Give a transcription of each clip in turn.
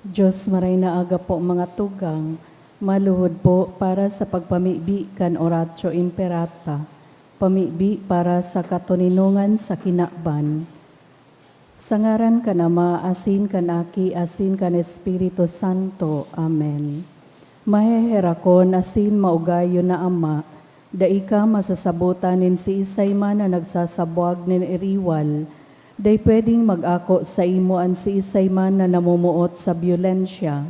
Diyos maray na aga po mga tugang, maluhod po para sa pagpamibi kan oratio imperata, pamibi para sa katuninungan sa kinakban. Sa ngaran ka Ama, asin kan Aki, asin kan Espiritu Santo. Amen. Maheherakon asin maugayo na Ama, dai ka masasabutan nin si isay man na nagsasabwag nin iriwal, day pwedeng mag-ako sa imuan si isay man na namumuot sa byulensya.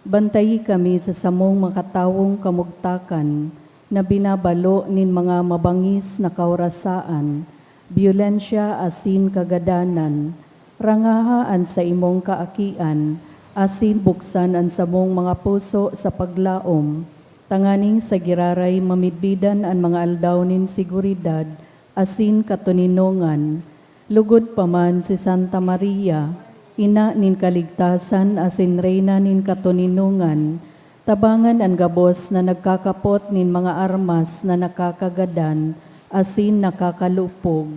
Bantayi kami sa samong makatawong kamugtakan na binabalo nin mga mabangis na kaurasaan, byulensya asin kagadanan, rangahaan sa imong kaakian, asin buksan ang samong mga puso sa paglaom, tanganing sa giraray mamidbidan ang mga aldaw nin siguridad, asin katuninongan, lugod paman si Santa Maria, ina nin kaligtasan asin reyna nin katuninungan, tabangan ang gabos na nagkakapot nin mga armas na nakakagadan, asin nakakalupog,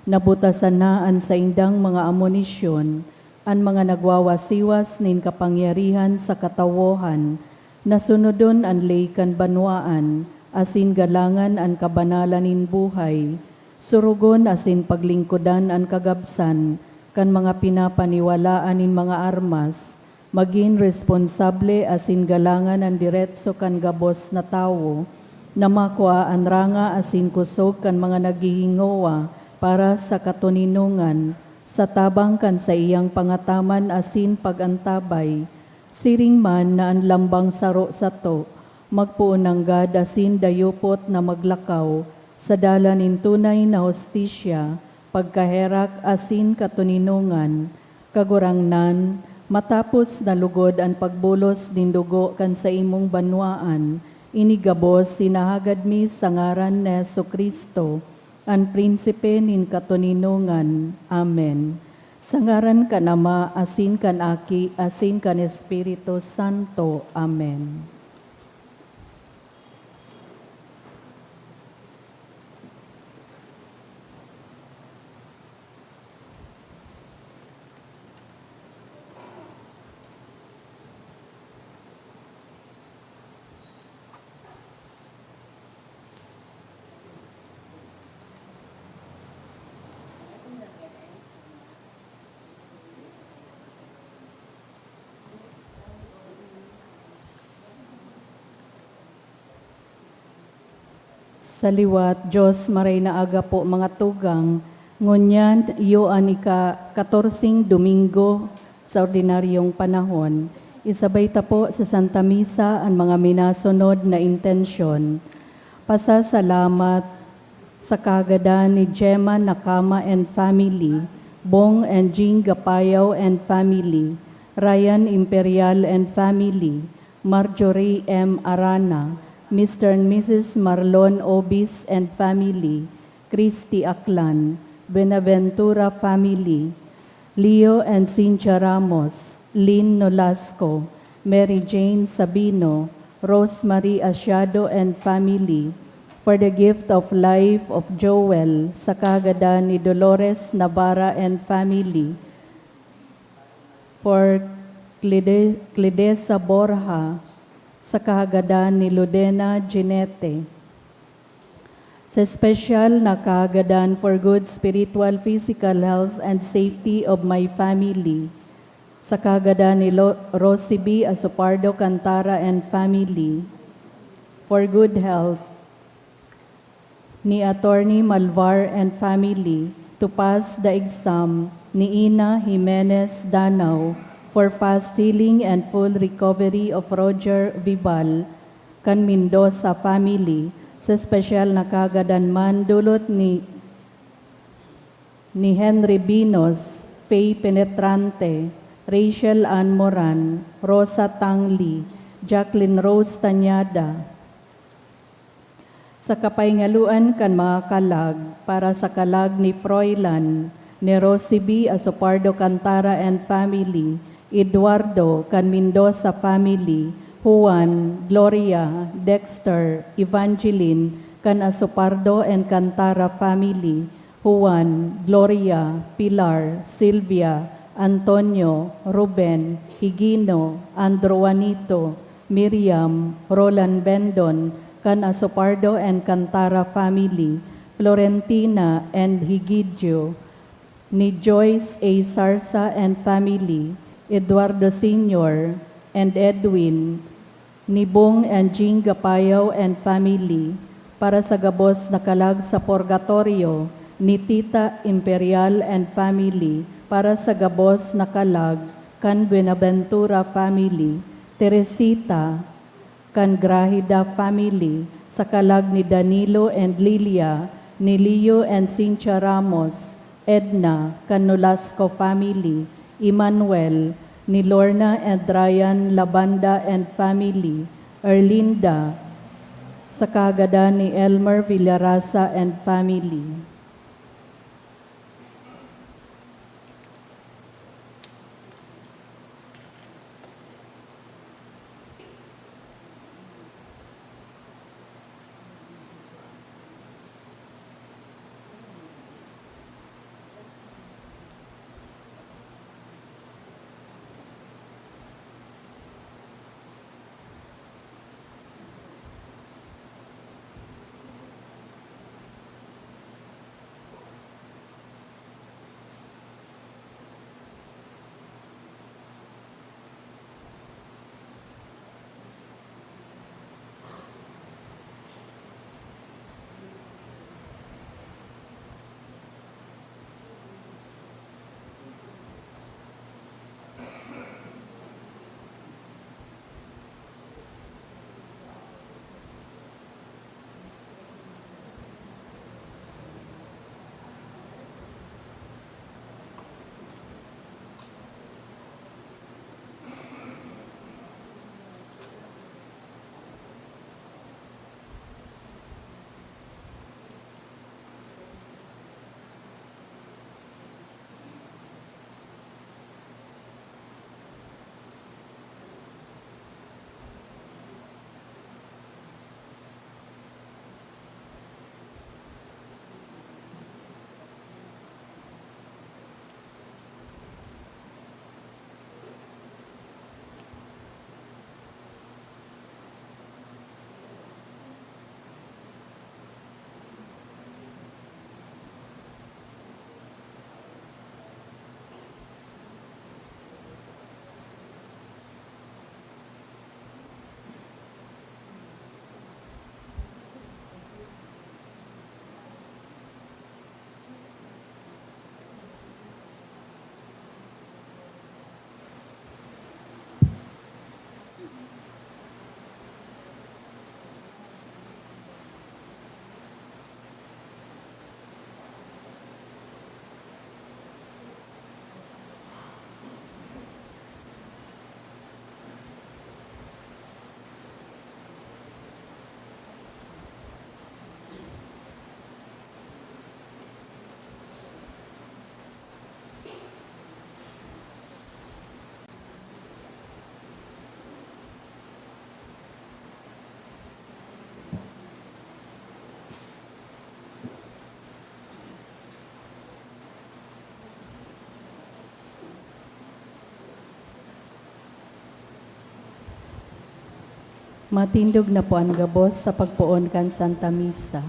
nabutasan naan sa indang mga amunisyon, ang mga nagwawasiwas nin kapangyarihan sa katawohan, nasunodon ang leikan banwaan, asin galangan ang kabanalan nin buhay, surugon asin paglingkudan ang kagabsan, kan mga pinapaniwalaan nin mga armas, maging responsable asin galangan ang diretso kan gabos na tawo, na makwa ang ranga asin kusog kan mga naghihingowa para sa katuninungan, sa tabang kan sa iyang pangataman asin pagantabay, siring man na ang lambang saro sa to, magpuunanggad asin dayupot na maglakaw, sa dalanin tunay na hostisya, pagkaherak asin katuninungan, kagurangnan, matapos nalugod ang pagbulos din dugo kan sa imong banwaan, inigabos sinahagad mi sa ngaran ni Jesucristo, ang prinsipe nin katuninungan. Amen. Sa ngaran kan Ama, asin kan Aki, asin kan Espiritu Santo. Amen. Sa liwat, Diyos maray na aga po mga tugang, ngunyan iyo ang ika-14 Domingo sa ordinaryong panahon. Isabay ta po sa Santa Misa ang mga minasunod na intensyon. Pasasalamat sa kagadan ni Gemma Nakama and family, Bong and Jean Gapayaw and family, Ryan Imperial and family, Marjorie M. Arana, Mr. and Mrs. Marlon Obis and family, Christy Aklan, Benaventura family, Leo and Cynthia Ramos, Lynn Nolasco, Mary Jane Sabino, Rosemary Asiado and family, for the gift of life of Joel, sa kagadan ni Dolores Navarra and family, for Cledesa Borja, sa kahagadan ni Ludena Ginete. Sa special na kahagadan for good spiritual, physical health, and safety of my family. Sa kahagadan ni Rosie B. Asopardo Cantara and family. For good health ni Attorney Malvar and family to pass the exam ni Ina Jimenez Danao, for fast healing and full recovery of Roger Vibal, kan Mendoza family, sa special na kagadan man dulot ni Henry Binos, Faye Penetrante, Rachel Ann Moran, Rosa Tangli, Jacqueline Rose Tanyada, sa kapaingaluan kan mga kalag, para sa kalag ni Froilan, ni Rosie B. Asopardo Cantara and family, Eduardo kan Mendoza family, Juan, Gloria, Dexter, Evangeline kan Asopardo and Cantara family, Juan, Gloria, Pilar, Silvia, Antonio, Ruben, Higino, Andro Juanito, Miriam, Roland Bendon, Can Asopardo and Cantara family, Florentina and Higidio, ni Joyce A. Sarsa and family, Eduardo Sr. and Edwin, ni Bong and Jean Gapayaw and family, para sa gabos na kalag sa purgatorio, ni Tita Imperial and family, para sa gabos na kalag, kan Buenaventura family, Teresita, kan Grahida family, sa kalag ni Danilo and Lilia, ni Leo and Cynthia Ramos, Edna, kan Nolasco family, Emmanuel, ni Lorna and Ryan Labanda and family, Erlinda, sa kagada ni Elmer Villarasa and family. Matindog na po ang gabos sa pagpuon kan Santa Misa.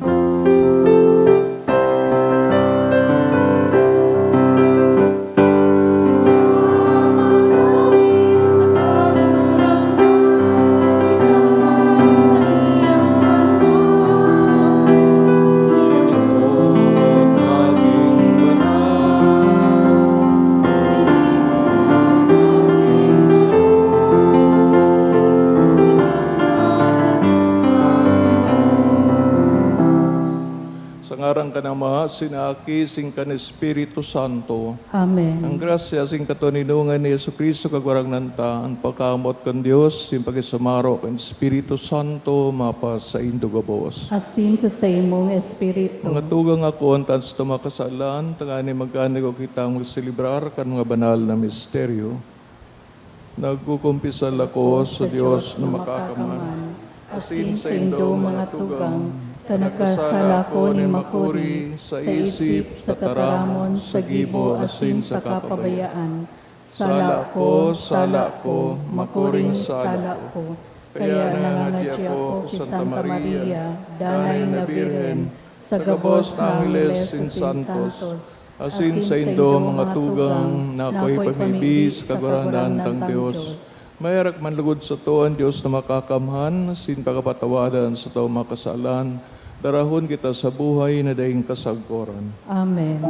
Ngarang ka ng mga sinaki, sing ka ng Espiritu Santo. Amen. Ang grasya, sing katuninungan ni Yesu Cristo, kagwarang nanta, ang pagkamot kan Diyos, sing pagisamaro kan Espiritu Santo, mapa sa indugabos. Asin sa imong Espiritu. Mga tugang ako, ang tans tumakasalan, tangani magkani ko kitang magsilibrar kan mga banal na misteryo. Nagkukumpisal ako sa Diyos na makakaman. Asin sa indo mga tugang, kanakasala ko ni makuri, sa isip, sa tataramon, sa gibo, asin sa kapabayaan. Sala ko, makuring sala ko. Kaya nangangadya ako kay Santa Maria, Danay na Birhen, sa gabos na Angeles sin Santos, asin sa indo mga tugang na ako'y pamibis kaguranan ng Diyos. Mayarak man lugod sa tuan Diyos na makakamhan, sin pagkapatawadan sa tao makasalan, darahon kita sa buhay na daing kasagkoran. Amen.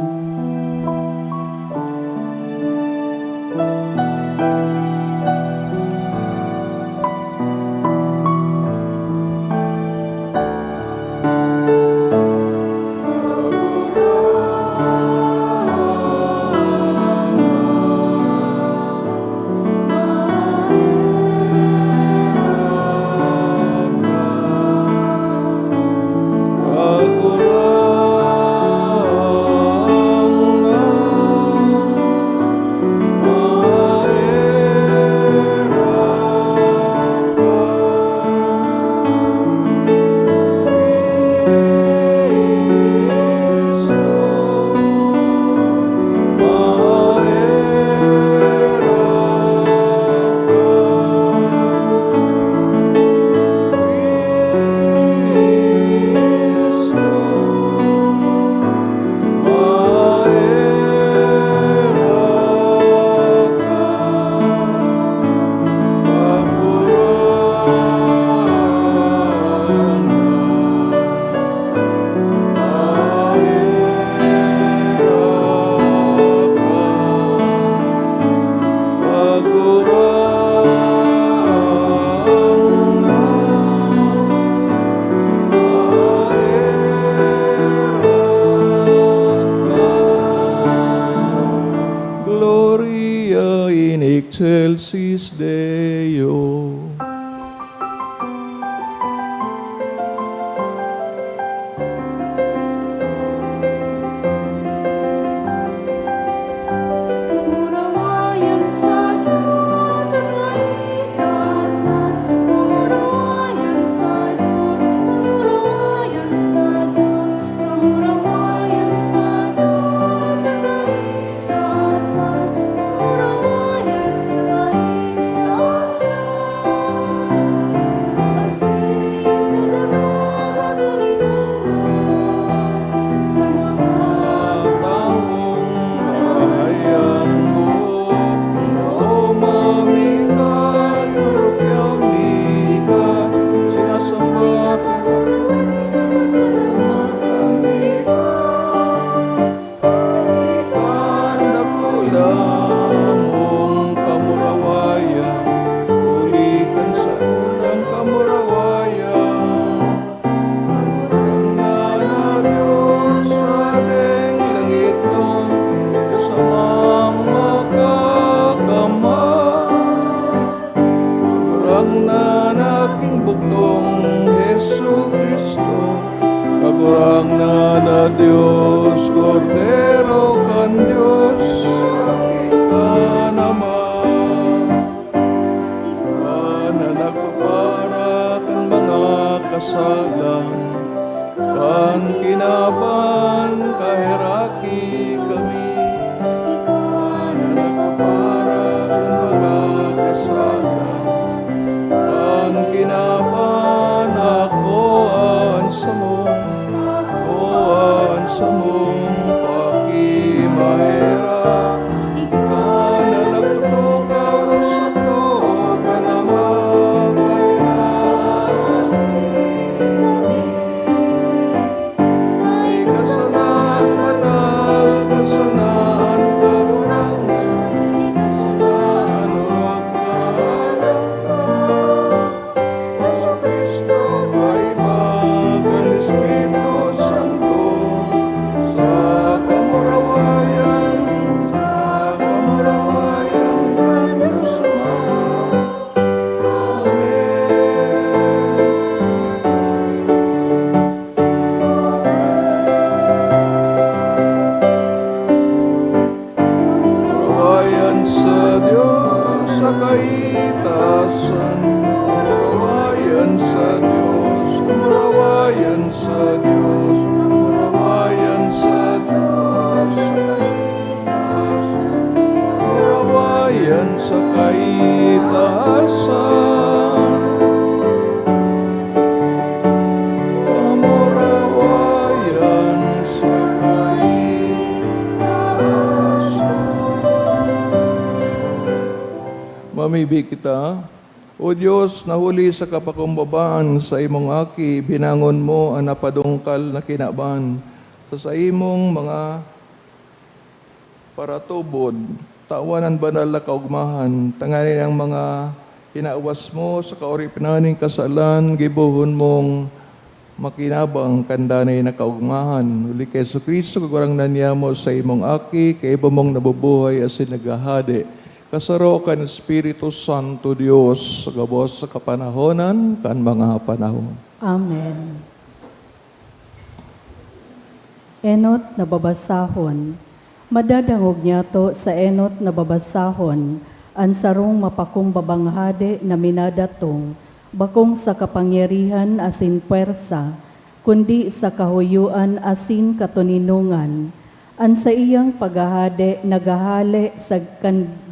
Gloria in excelsis Deo. Kamurawayan sa Diyos sa kaitasan. Kamurawayan sa Diyos, kamurawayan sa Diyos, kamurawayan sa Diyos sa kaitasan. Kamurawayan sa kaitasan. Asin sa nagkakaturinungan sa mga Bayan mo, umamitan, turupyaw ka, sinasamba Pandakulamong kamurawayan, ulikan sa unang kamurawayan. Ang Diyos sa ding langit mo, sa mga kakamay. Kagurang na naking buktong Jesu Kristo, kagurang na Diyos, Cordero kan Diyos, sakit ka naman. Ikaw na nagpapara kan mga kasalan, kan kinaban kahiraki kami. Ikaw na nagpapara kan mga kasalan, kan kinaban ako sa mong pakimahera. Ikaw na nagtukaw sa to ka naman kay kasanan manal, kasanan karurangan, kasanan urok na Yesu Kristo kaibag ang Espiritu Santo sa kamurawayan kan sama. Kamurawayan sa Diyos sa kaitasan, kamurawayan sa Diyos, Kamurawayan sa Diyos, kamurawayan sa Diyos, kamurawayan sa kaitaasan. Kamurawayan sa Mamibig kita, O Diyos, nahuli sa kapakumbabaan sa imong aki, binangon mo ang napadungkal na kinaban. Sa imong mga paratubod, tawanan banal na kaugmahan, tanganin ang mga hinaawas mo sa kaoripinaning kasalan, gibuhon mong makinabang kandanay na kaugmahan. Uli kay Jesu Kristo, kagurang nanyamo sa imong aki, kay iba mong nabubuhay as nagahade. Kasaro kan Espiritu Santo Dios sa gabos sa kapanahonan kan mga panahon. Amen. Enot na babasahon. Madadangog niya to sa enot na babasahon, ang sarong mapakumbabanghade na minadatong, bakong sa kapangyarihan asin puwersa, kundi sa kahuyuan asin katuninungan. An sa iyang paghahade nagahali sa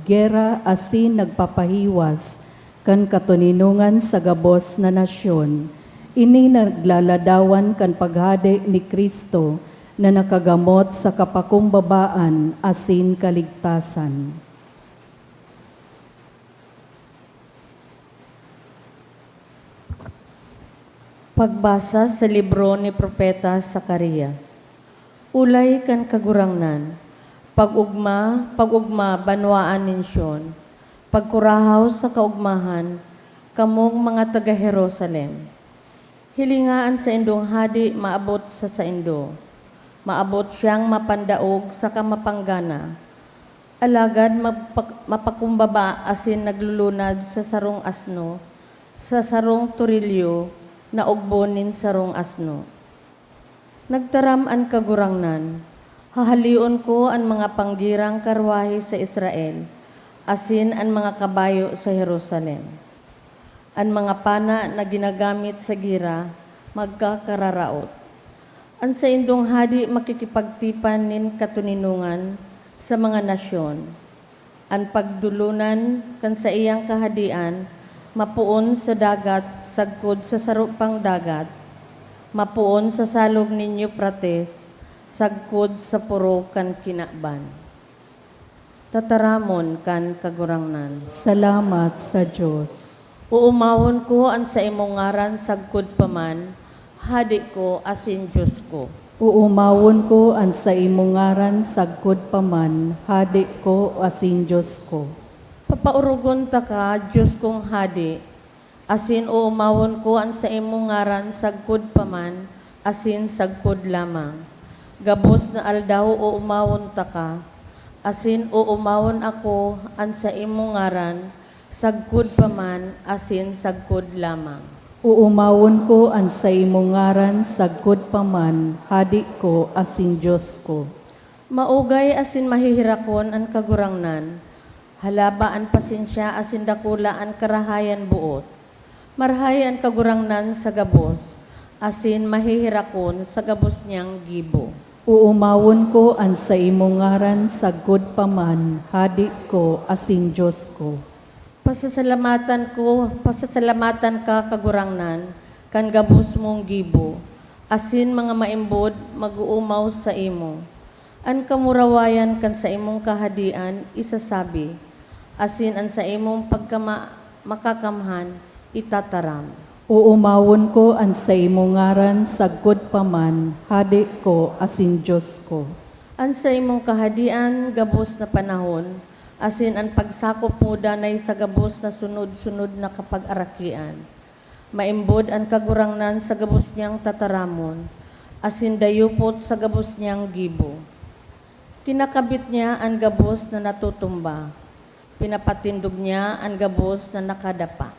gera asin nagpapahiwas, kan katuninungan sa gabos na nasyon. Ini naglaladawan kan paghade ni Kristo na nakagamot sa kapakumbabaan asin kaligtasan. Pagbasa sa libro ni Propeta Zacarias. Ulay kan kagurangnan, pag-ugma, banwaan ninsyon, pagkurahaw sa kaugmahan, kamong mga taga-Jerusalem. Hilingaan sa indong hadi, maabot sa indo. Maabot siyang mapandaog sa kamapanggana. Alagad mapakumbaba asin naglulunad sa sarong asno, sa sarong turilyo, na ugbonin sarong asno. Nagtaram an kagurangnan, hahalion ko ang mga panggirang karwahe sa Israel, asin ang mga kabayo sa Jerusalem. Ang mga pana na ginagamit sa gira, magkakararaot. Ang sa indong hadi makikipagtipan nin katuninungan sa mga nasyon. Ang pagdulunan kan sa iyang kahadian, mapuon sa dagat, sagkod sa sarupang dagat, mapuon sa salog ninyo prates, sagkod sa puro kan kinakban. Tataramon kan kagurangnan. Salamat sa Diyos. Uumawon ko ang sa imong ngaran sagkod paman, hadi ko asin Diyos ko. Uumawon ko ang sa imong ngaran sagkod paman, hadi ko asin Diyos ko. Papaurugon ta ka, Diyos kong hadi, asin uumawon ko ang sa imong ngaran sagkod paman, asin sagkod lamang. Gabos na aldaw uumawon ta ka, asin uumawon ako ang sa imong ngaran, sagkod paman, asin sagkod lamang. Uumawon ko ang sa imong ngaran sagkod paman, hadi ko asin Diyos ko. Maugay asin mahihirakon ang kagurangnan, halaba ang pasensya asin dakula ang karahayan buot. Marhay ang kagurangnan sa gabos, asin mahihirakon sa gabos niyang gibo. Uumawon ko ang sa imong ngaran sagkod paman, hadi ko asin Diyos ko. Pasasalamatan ka kagurangnan, kan gabos mong gibo, asin mga maimbod mag-uumaw sa imo. An kamurawayan kan sa imong kahadian, isasabi, asin an sa imong makakamhan, itataram. Uumawon ko ang sa imong ngaran sagkod paman, hadi ko asin Diyos ko. An sa imong kahadian, gabos na panahon, asin ang pagsakop mo danay sa gabos na sunod-sunod na kapag-arakian. Maimbod ang kagurangnan sa gabos niyang tataramon, asin dayupot sa gabos niyang gibo. Kinakabit niya ang gabos na natutumba, pinapatindog niya ang gabos na nakadapa.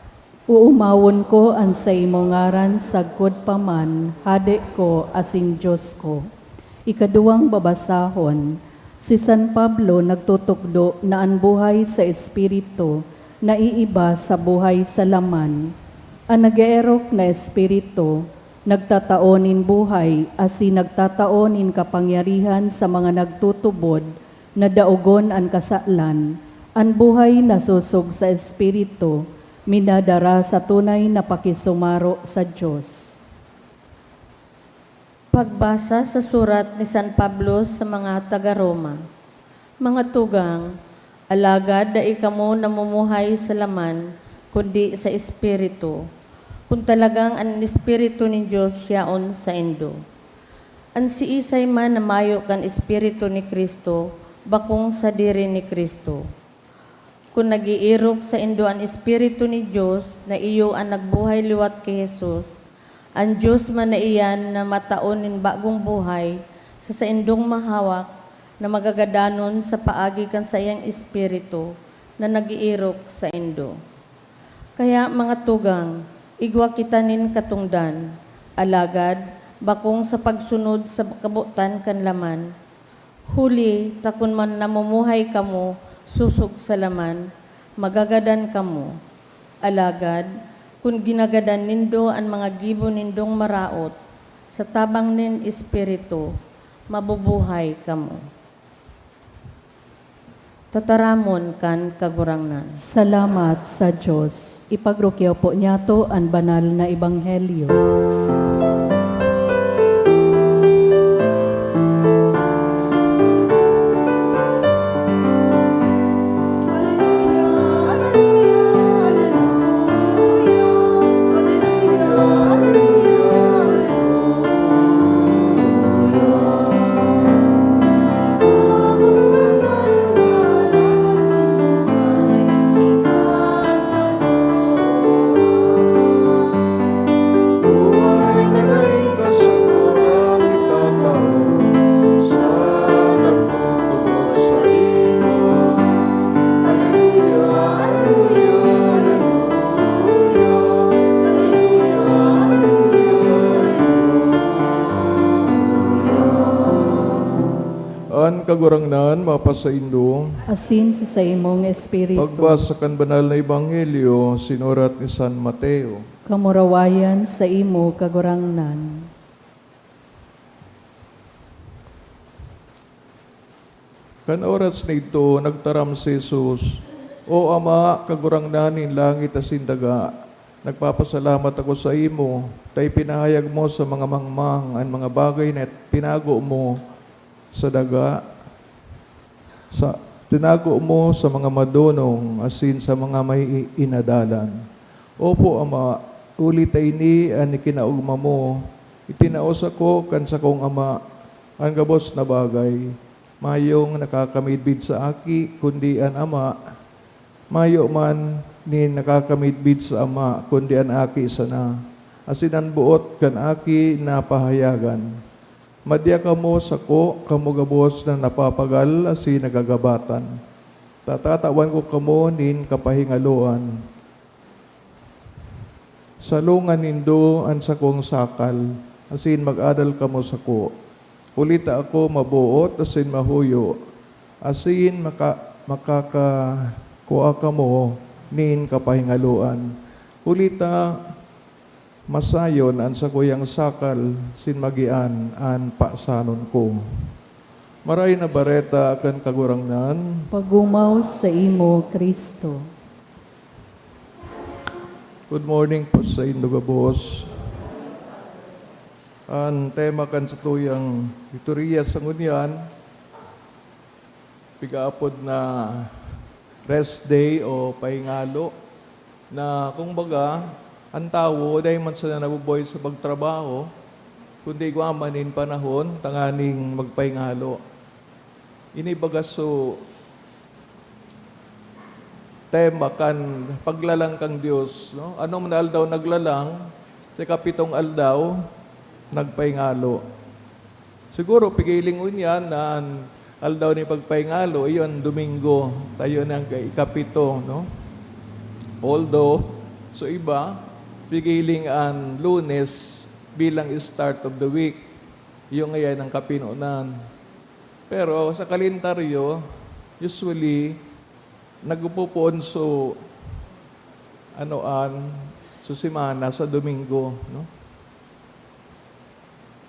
Uumawon ko ang sa imong ngaran sagkod paman, hadi ko asin Diyos ko. Ikaduwang babasahon. Si San Pablo nagtutukdo na ang buhay sa Espiritu na iiba sa buhay sa laman. Ang nag-eerok na Espiritu, nagtataonin buhay, asin nagtataonin kapangyarihan sa mga nagtutubod, na daogon an kasalan, an buhay na susog sa Espiritu, minadara sa tunay na pakisumaro sa Diyos. Pagbasa sa surat ni San Pablo sa mga taga-Roma. Mga tugang, alagad da ikamo namumuhay sa laman, kundi sa Espiritu, kung talagang ang Espiritu ni Diyos yaon sa indo. Ang si Isay man na mayo kan Espiritu ni Kristo, bakong sa diri ni Kristo. Kung nagiirok sa indo ang Espiritu ni Diyos, na iyo ang nagbuhay liwat kay Jesus, ang Diyos man na iyan na mataonin bagong buhay, sa indong mahawak, na magagadanon sa paagi kan sa iyang Espiritu, na nagiirok sa indo. Kaya mga tugang, igwa kita nin katungdan, alagad, bakong sa pagsunod sa kabutan kan laman, huli, takon man namumuhay kamo, susog sa laman, magagadan kamo. Alagad, kung ginagadan nindo ang mga gibo nindong maraot, sa tabang nin Espiritu, mabubuhay kamo. Tataramon kan kagurangnan. Salamat sa Diyos. Ipagrukyaw po niya to ang banal na ebanghelyo. Buhay na may kasaguran itatao sa nagtutubod sa iyo. Alleluia, alleluia, alleluia, An kagurangnan mapasaindo, Asin sa imong Espiritu, pagbasa kan banal na ebanghelyo sinurat ni San Mateo. kamurawayan sa imo kagurangnan. Kan oras na ito, nagtaram si Jesus, O Ama, kagurangnan in langit asin daga, nagpapasalamat ako sa imo, tay pinahayag mo sa mga mangmang ang mga bagay na tinago mo sa daga, tinago mo sa mga madonong asin sa mga may inadalan. Opo, Ama, ulit ay ni ang ikinaugma mo, itinaos ako kan sa kong Ama, ang gabos na bagay, mayong nakakamidbid sa aki, kundi an Ama, mayo man ni nakakamidbid sa Ama, kundi an aki sana. Asin ang buot kan aki na pahayagan. Madya kamo sako, kamo gabos na napapagal, asin nagagabatan. Tatatawan ko kamo nin kapahingaluan. Salungan nindo an sakong sakal, asin mag-adal kamo sako. Ulita ako mabuot, asin mahuyo. Asin makakakuha kamo nin kapahingaluan. Ulita masayon an sakuyang sakal, sin magian an pasanon ko. Maray na bareta akan kagurangnan, Pagumaw sa imo, Kristo. good morning po sa Indoga Boss. Ang tema kan sa tuyang Victoria sa ngunyan, pigaapod na rest day o pahingalo, na kung baga, ang tao, dahil man sila nabuboy sa pagtrabaho, kundi guamanin panahon, tanganing magpahingalo. Inibaga so, tema kan paglalang kang Diyos, no? Anong man aldaw naglalang, sa kapitong aldaw, nagpahingalo. Siguro, pigiling unyan na ang aldaw ni pagpahingalo, iyon, Domingo, tayo ng ikapito, no? Although, so iba, pigiling ang Lunes bilang start of the week, yung ngayon ang kapinunan. Pero sa kalendaryo, usually, nagpupuon so so simana sa Domingo, no?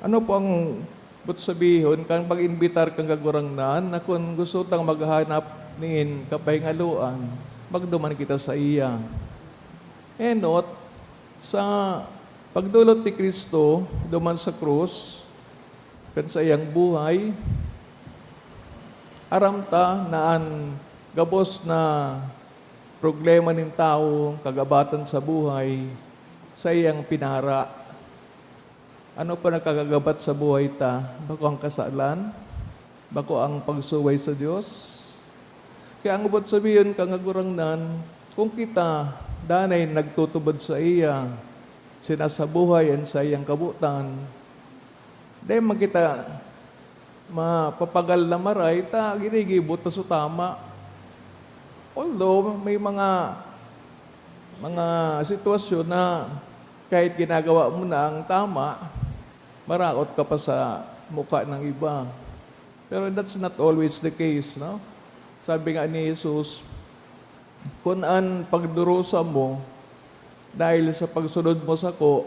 Ano po ang but sabihon kang pag-inbitar kang kagurangnan na kung gusto tang maghanap nin kapahingaluan, magduman kita sa iya. Enot, sa pagdulot ni Kristo, duman sa krus, kan sa iyang buhay, aramta naan gabos na problema ng tao, kagabatan sa buhay, sa iyang pinara. Ano pa nakakagabat sa buhay ta? Bako ang kasalan? Bako ang pagsuway sa Diyos? Kaya ang ubod sabihin kang agurangnan, kung kita danay nagtutubod sa iya, sinasabuhay ang sa iyang kabutan, dahil magkita mapapagal na maray, ta ginigibot na tama. Although may mga sitwasyon na kahit ginagawa mo na ang tama, maraot ka pa sa mukha ng iba. Pero that's not always the case, no? Sabi nga ni Jesus, kung an pagdurusa mo, dahil sa pagsunod mo sa ko,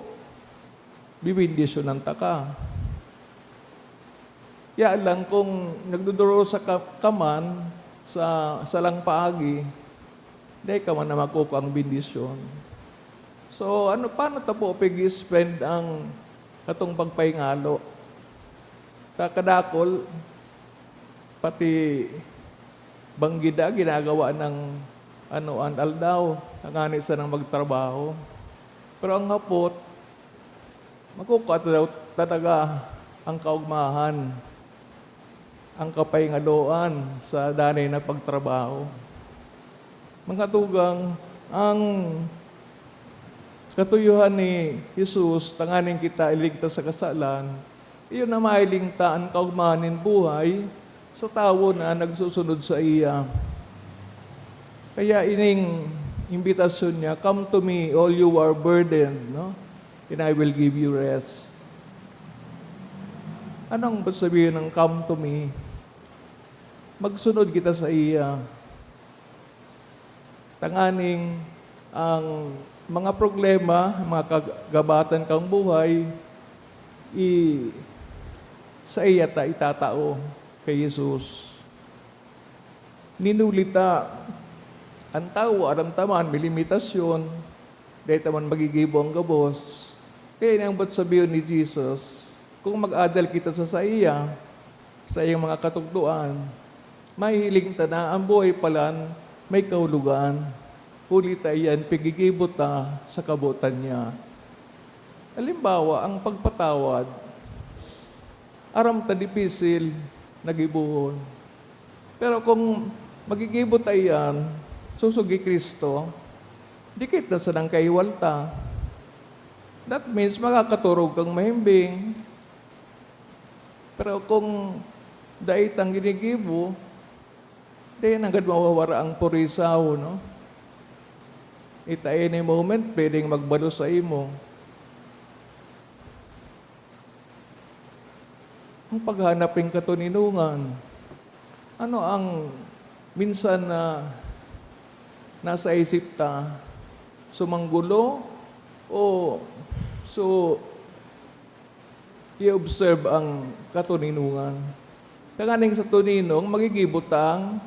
bibindisyonan ta ka. Kaya lang kung nagdudurusa ka man sa lang paagi, dahil ka man na makuha ang bindisyon. So, paano ta po pag-spend ang katong pagpahingalo? Kadakol, pati banggida, ginagawa ng aldaw, nanganit sa nang magtrabaho. Pero ang hapot, makukuha daw talaga ang kaugmahan, ang kapahingaloan sa danay na pagtrabaho. Mga tugang, ang katuyuhan ni Jesus, tanganin kita iligtas sa kasalan, iyon na mailingta ang kaugmahanin buhay sa tao na nagsusunod sa iya. Kaya ining imbitasyon niya, come to me, all you are burdened, no? And I will give you rest. Anong sabihin ng come to me? Magsunod kita sa iya. Tanganing ang mga problema, mga kagabatan kang buhay, sa iya ta itatao kay Jesus. Ninulita, ang tao, aramtaman, may limitasyon, dahil taman magigibo ang gabos. Kaya nang ba't sabihin ni Jesus, kung mag-adal kita sa iya, sa iyang mga katugtuan, mahihiling ta na ang buhay palan, may kahulugan. Huli tayan, pigigibot ta sa kabutan niya. Halimbawa, ang pagpatawad, aram ta dipisil, nagibuhon. Pero kung magigibot tayan, susugi Kristo, dikit na sa nang kaiwalta. That means makakaturog kang mahimbing. Pero kung dait ang ginigibo, di agad mawawara ang purisaw, no? Ita any moment, pwedeng magbalo sa imo. Ang paghanaping katuninungan, ano ang minsan na nasa isip ta, sumanggulo o i-observe ang katuninungan. Kaganing sa tuninong, magigibutang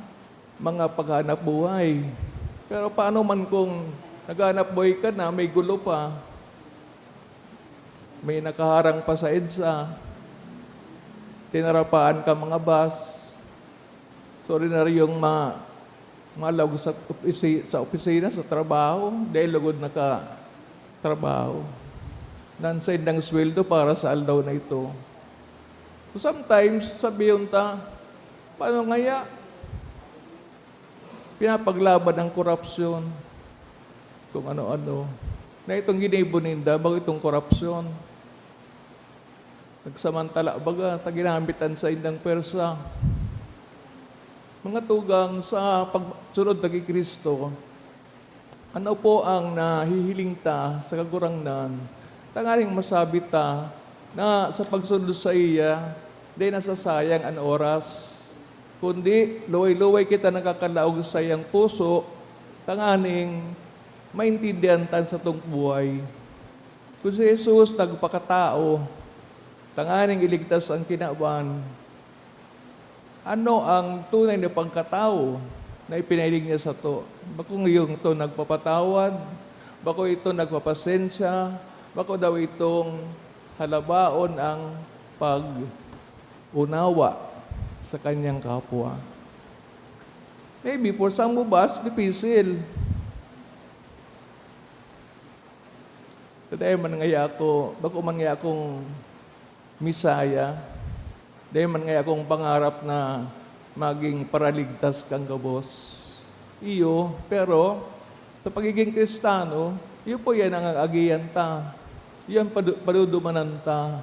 mga paghanap buhay. Pero paano man kung naghanap buhay ka na, may gulo pa, may nakaharang pa sa EDSA, tinarapaan ka mga bus, sorry na rin yung malawag sa opisina, sa trabaho, dahil lugod na ka trabaho. Nansaid ng sweldo para sa aldaw na ito. So sometimes, sabihin ta, paano ngaya? Pinapaglaban ang korupsyon, kung ano-ano. Na itong ginibuninda, bago itong korupsyon. Nagsamantala, baga, taginamitan sa indang persa. Mga tugang sa pagsunod na kay Kristo, ano po ang nahihiling ta sa kagurangnan? Tangaling masabi ta na sa pagsunod sa iya, di nasasayang ang oras. Kundi, luway-luway kita nakakalaog sa iyang puso, tanganing maintindihan tan sa itong buhay. Kung si Jesus nagpakatao, tanganing iligtas ang kinaban. Ano ang tunay na pagkatao na ipinahilig niya sa to? Bako yung ito nagpapatawad? Bako ito nagpapasensya? Bako daw itong halabaon ang pag-unawa sa kanyang kapwa? Maybe for some of us, difícil. Dahil man ngaya ako, bako man ngaya akong misaya, dahil man ngaya akong pangarap na maging paraligtas kang gabos. Iyo, pero sa pagiging Kristano, iyo po yan ang agiyan ta. Yan padudumanan ta.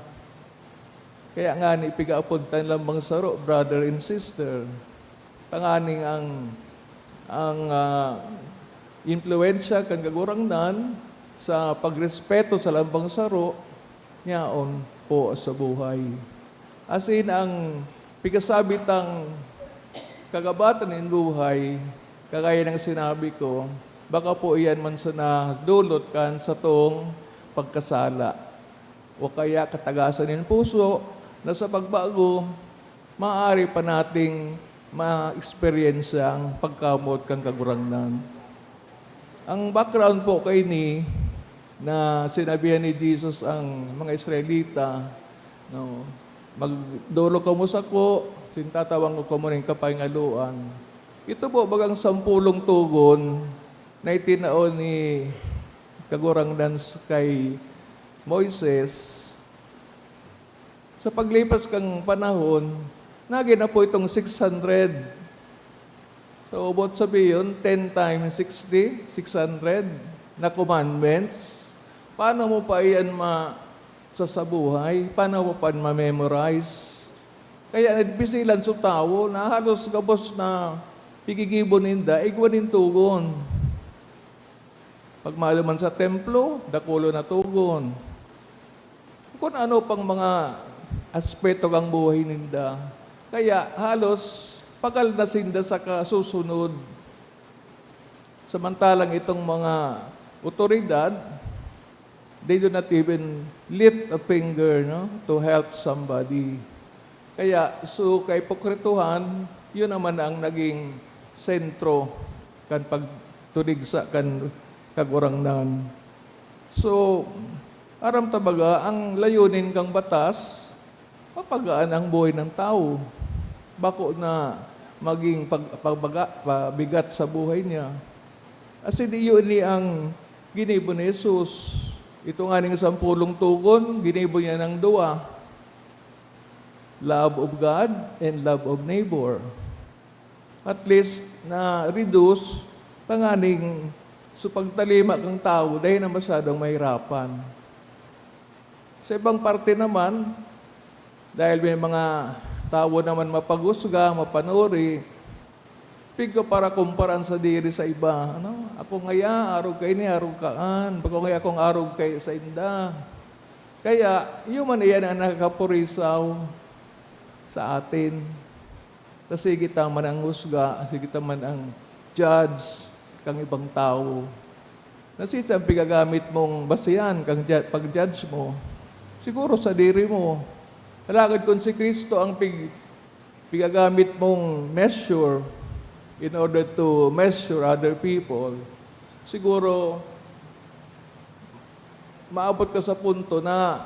Kaya nga ni pigaapod tayo lambang saro, brother and sister. Tanganing ang impluensya kang kagurangnan sa pagrespeto sa lambang saro, niyaon po sa buhay. As in, ang pigasabitang kagabatan ng buhay, kagaya ng sinabi ko, baka po iyan man sa nadulot kan sa tong pagkasala. O kaya katagasan ng puso na sa pagbago, maaari pa nating ma-experience ang pagkamot kang kagurangnan. Ang background po kay ni na sinabihan ni Jesus ang mga Israelita, no, magdolo ka mo sa ko, sintatawang ko mo rin kapahingaluan. Ito po bagang 10 tugon na itinaon ni kagurangnan kay Moises. Sa paglipas kang panahon, naging na po itong 600. So, about sabihin, 10 times 60, 600 na commandments. Paano mo pa iyan sasabuhay? Paano mo pa ma-memorize? Kaya nagpisilan sa tao na halos gabos na pigigibon ninda, igwanin tugon. Pag maluman sa templo, dakulo na tugon. Kung ano pang mga aspeto kang buhay ninda. Kaya halos pakal na sinda sa kasusunod. Samantalang itong mga otoridad, they do not even lift a finger, no, to help somebody. Kaya, so kay pokrituhan, yun naman ang naging sentro kan pagtulig sa kan kagurangnan. So, aram tabaga, ang layunin kang batas, mapagaan ang buhay ng tao. Bako na maging pabigat sa buhay niya. Kasi yun ni ang ginibo ni Jesus. Ito nga ning 10 tugon, ginibo niya ng 2. Love of God and love of neighbor. At least na reduce tanganing sa pagtalima ng tao dahil na masyadong mahirapan. Sa ibang parte naman, dahil may mga tao naman mapagusga, mapanuri, pigo para kumparan sa diri sa iba. Ano? Ako ngaya, arog kay ni, arog kaan. Ako ngaya akong arog kay sa inda. Kaya, yung man iyan ang nakakapurisaw sa atin. Kasi kita man ang husga, kasi kita man ang judge kang ibang tao. Nasita ang pigagamit mong basihan kang pag-judge mo. Siguro sa diri mo. Halagad kung si Kristo ang pigagamit mong measure in order to measure other people, siguro maabot ka sa punto na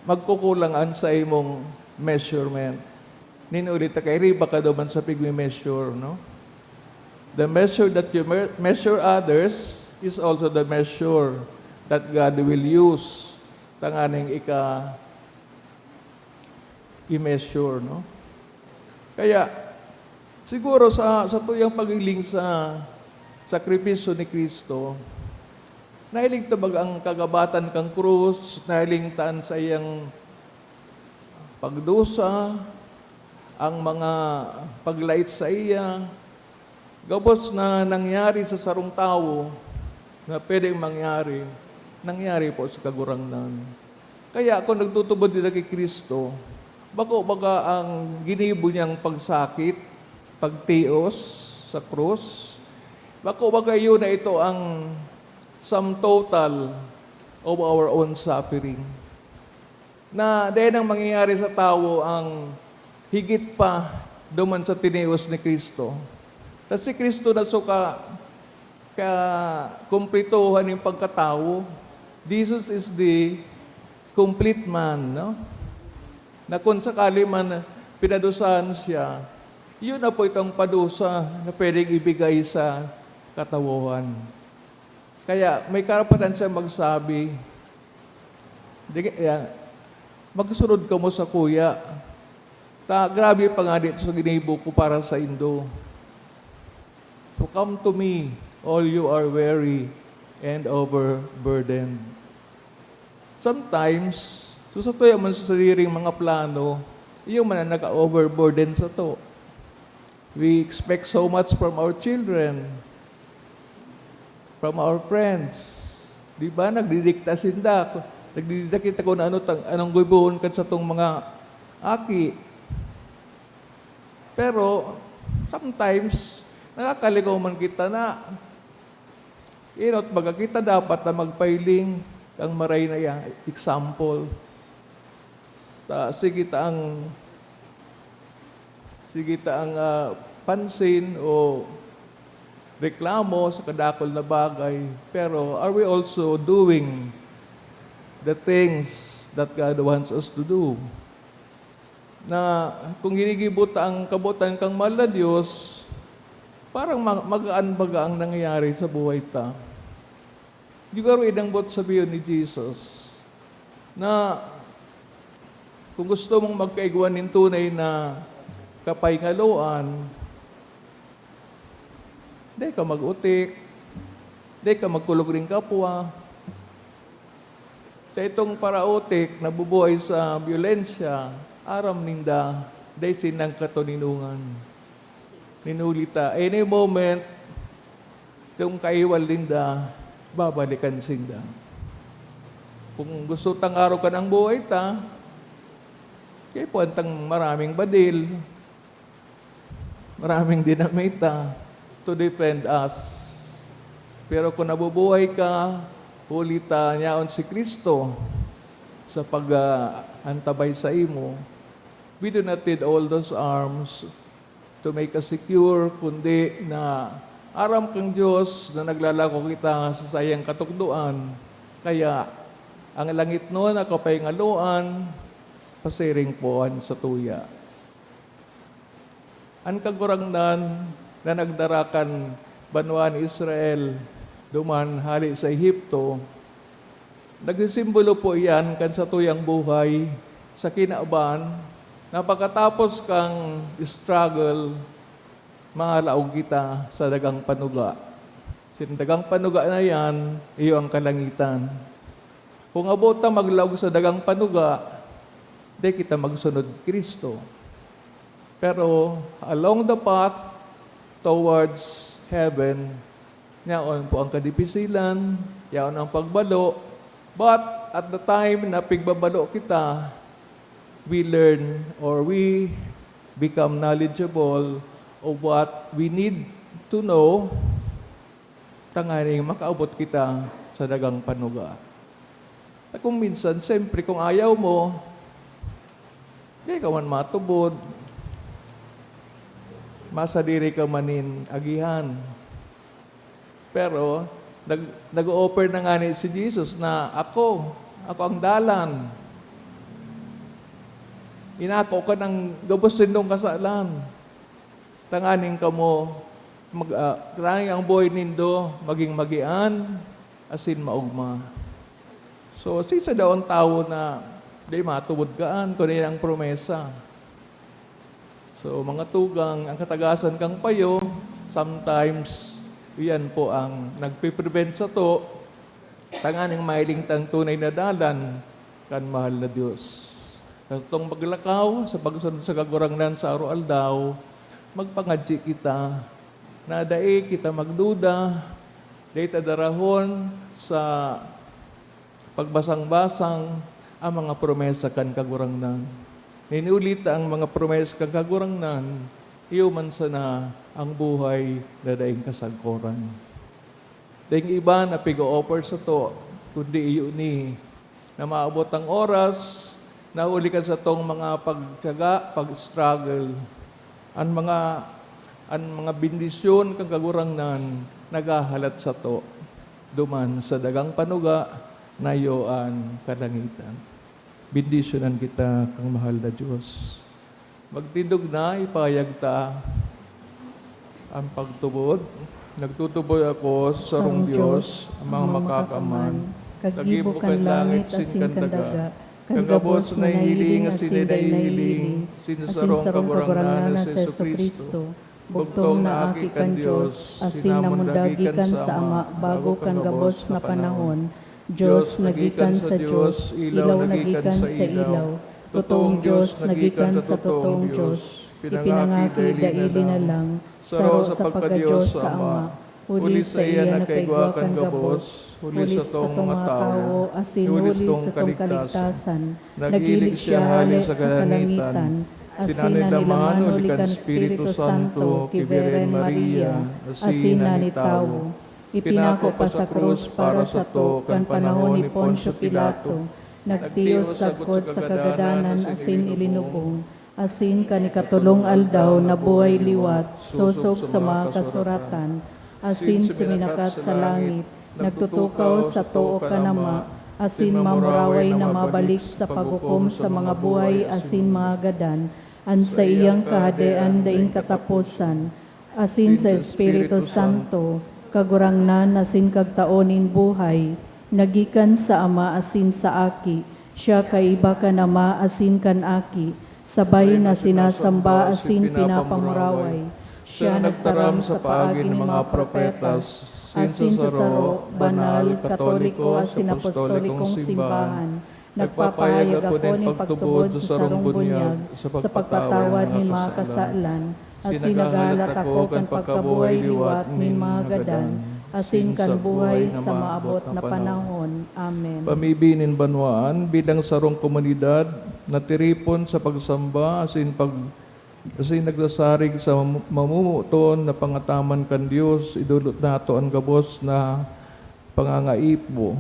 magkukulangan sa imong measurement. Ninulit kay riba ka daw man sa pigme-measure, no? The measure that you measure others is also the measure that God will use tanganing i-measure, no? Kaya siguro sa tuyang pagiling sa sakripisyo ni Kristo, nahiling tabag ang kagabatan kang krus, nahiling taan sa iyang pagdusa, ang mga paglait sa iya, gabos na nangyari sa sarong tao na pwedeng nangyari po sa kagurangnan. Kaya ako nagtutubod nila kay Kristo, bako baga ang ginibo niyang pagsakit, pagtios sa krus, bako baga yun na ito ang sum total of our own suffering. na dahil ang mangyayari sa tao ang higit pa duman sa tinios ni Kristo. Tapos si Kristo na suka kumplituhan yung pagkatao. Jesus is the complete man, no? Na kung sakali man pinadusahan siya, yun na po itong padusa na pwedeng ibigay sa katawuhan. Kaya may karapatan siya magsabi, magsunod ka mo sa kuya. Grabe pa nga dito sa ginibo ko para sa Indo. So come to me, all you are weary and overburdened. Sometimes, susatuya man sa sariling mga plano, yung man ang naka-overburden sa to. We expect so much from our children, from our friends. Di ba? Nagdidikta sinda. Nagdidikta kita kung anong gubuhon ka sa tong mga aki. Pero, sometimes, nakakaligaw man kita na, baga kita dapat na magpailing ang maray na yan, example. Sige ta ang pansin o reklamo sa kadakol na bagay. Pero are we also doing the things that God wants us to do? Na kung ginigibot ang kabutan kang mahal na Diyos, parang magaan-baga ang nangyayari sa buhay ta. Di ko rin ang bot sabihin ni Jesus na kung gusto mong magkaigwan ng tunay na kapayngaloan, di ka mag-utik, di ka magkulog rin kapwa. Sa itong parautik, nabubuhay sa violensya, aram ninda, di sinang katuninungan. Ninulita, any moment, itong kaiwal ninda, babalikan sinda. Kung gusto tang araw ka ng buhay ta, kaya po antang maraming badil, maraming dinamita to defend us. Pero kung nabubuhay ka, hulita niyaon si Kristo sa pag-antabay sa imo, we do not need all those arms to make us secure, kundi na aram kang Diyos na naglalako kita sa sayang katukduan. Kaya, ang langit noon na kapayngaloan, pasiring poan sa tuya. Ang kagurangnan na nagdarakan banwa ni Israel, duman hali sa Ehipto, nagsisimbolo po iyan kan sa tuyang buhay, sa kinaaban, na pagkatapos kang struggle, mahalaog kita sa dagang panuga. Sin dagang panuga na yan, iyo ang kalangitan. Kung abot na maglaog sa dagang panuga, di kita magsunod Kristo. Pero along the path towards heaven, yaon po ang kadipisilan, yaon ang pagbalo, but at the time na pigbabalo kita, we learn or we become knowledgeable of what we need to know, tanganing makaabot kita sa dagang panuga. At kung minsan, siyempre, kung ayaw mo, di ka man matubod, masadiri ka manin agihan. Pero, nag-offer na nga ni si Jesus na ako ang dalan. Inako ka ng gabos sindong kasalan. Tanganing ka mo, karanging ang buhay nindo, maging magian, asin maugma. So, sinsa daw ang tao na di matubod kaan, kunin ang promesa. So, mga tugang, ang katagasan kang payo, sometimes, iyan po ang nagpiprevent sa to, tanganing mailing tang tunay na dalan, kan mahal na Diyos. Itong maglakaw, sa pagsunod sa kagurangnan sa araw-aldaw, magpangadji kita, na daig kita magduda, daig tadarahon sa pagbasang-basang ang mga promesa kan kagurangnan. Ninulit ang mga promesa kan kagurangnan, iyo man sana ang buhay na daing kasagkoran. Daing iba na pigo-offer sa to, kundi iyo ni na maabot ang oras nauli ka sa tong mga pagtiyaga, pag-struggle. Ang mga bendisyon kang kagurangnan nagahalat sa to. Duman sa dagang panuga, nayoan kalangitan. Bendisyonan kita kang mahal na Diyos. Magtindog na, ipayag ta ang pagtubod. Nagtutubod ako sa sarong Diyos, amang makakaman. Kagibo kan langit asin kan daga, kang gabos na hiling asin day na hiling, sinusarong kagurangan sa Yesu Kristo. Bugtong na aki kan Diyos, asin namundagikan sa Ama, bago kan gabos na panahon. Diyos nagikan sa Diyos, ilaw nagikan sa ilaw. Totoong Diyos nagikan sa totoong Diyos. Ipinangaki daili na lang, saro sa pagka-Diyos sa Ama. Huli sa iya nagkaigwakan gabos, huli sa tong mga tao, asin huli sa tong kaligtasan. Nagilig siya hali sa kalangitan, asin na nilaman huli kan Espiritu Santo, kay Virgen Maria, asin na ni tao. Ipinako pa sa krus para sa to, kan panahon ni Poncio Pilato. Nagtiyos sagkot sa kagadanan, asin ilinubong. Asin kanikatulong aldaw na buhay liwat, susog sa mga kasuratan. Asin suminakat sa langit, nagtutukaw sa too kanama. Asin mamuraway na mabalik sa paghukom sa mga buhay, asin mga gadan. An sa iyang kahadean daing katapusan. Asin sa Espiritu Santo, kagurangnan asin kagtaonin buhay. Nagikan sa Ama asin sa Aki, siya kaiba ka nama asin kan Aki. Sabay na sinasamba asin pinapamuraway. Siya nagtaram sa paagi ng mga propetas, asin sa saro, banal, katoliko, asin apostolikong simbahan. Nagpapahayag ako ng pagtubod sa sarong bunyag, sa pagpatawad ng mga kasalan. Asin nagalat ako kan pagkabuhay liwat ng mga gadan, asin kan buhay sa maabot na panahon. Amen. Pamibinin banwaan bilang sarong komunidad na tiripon sa pagsamba asin nagdasarig sa mamumuton na pangataman kan Dios, idulot nato ang gabos na pangangaipo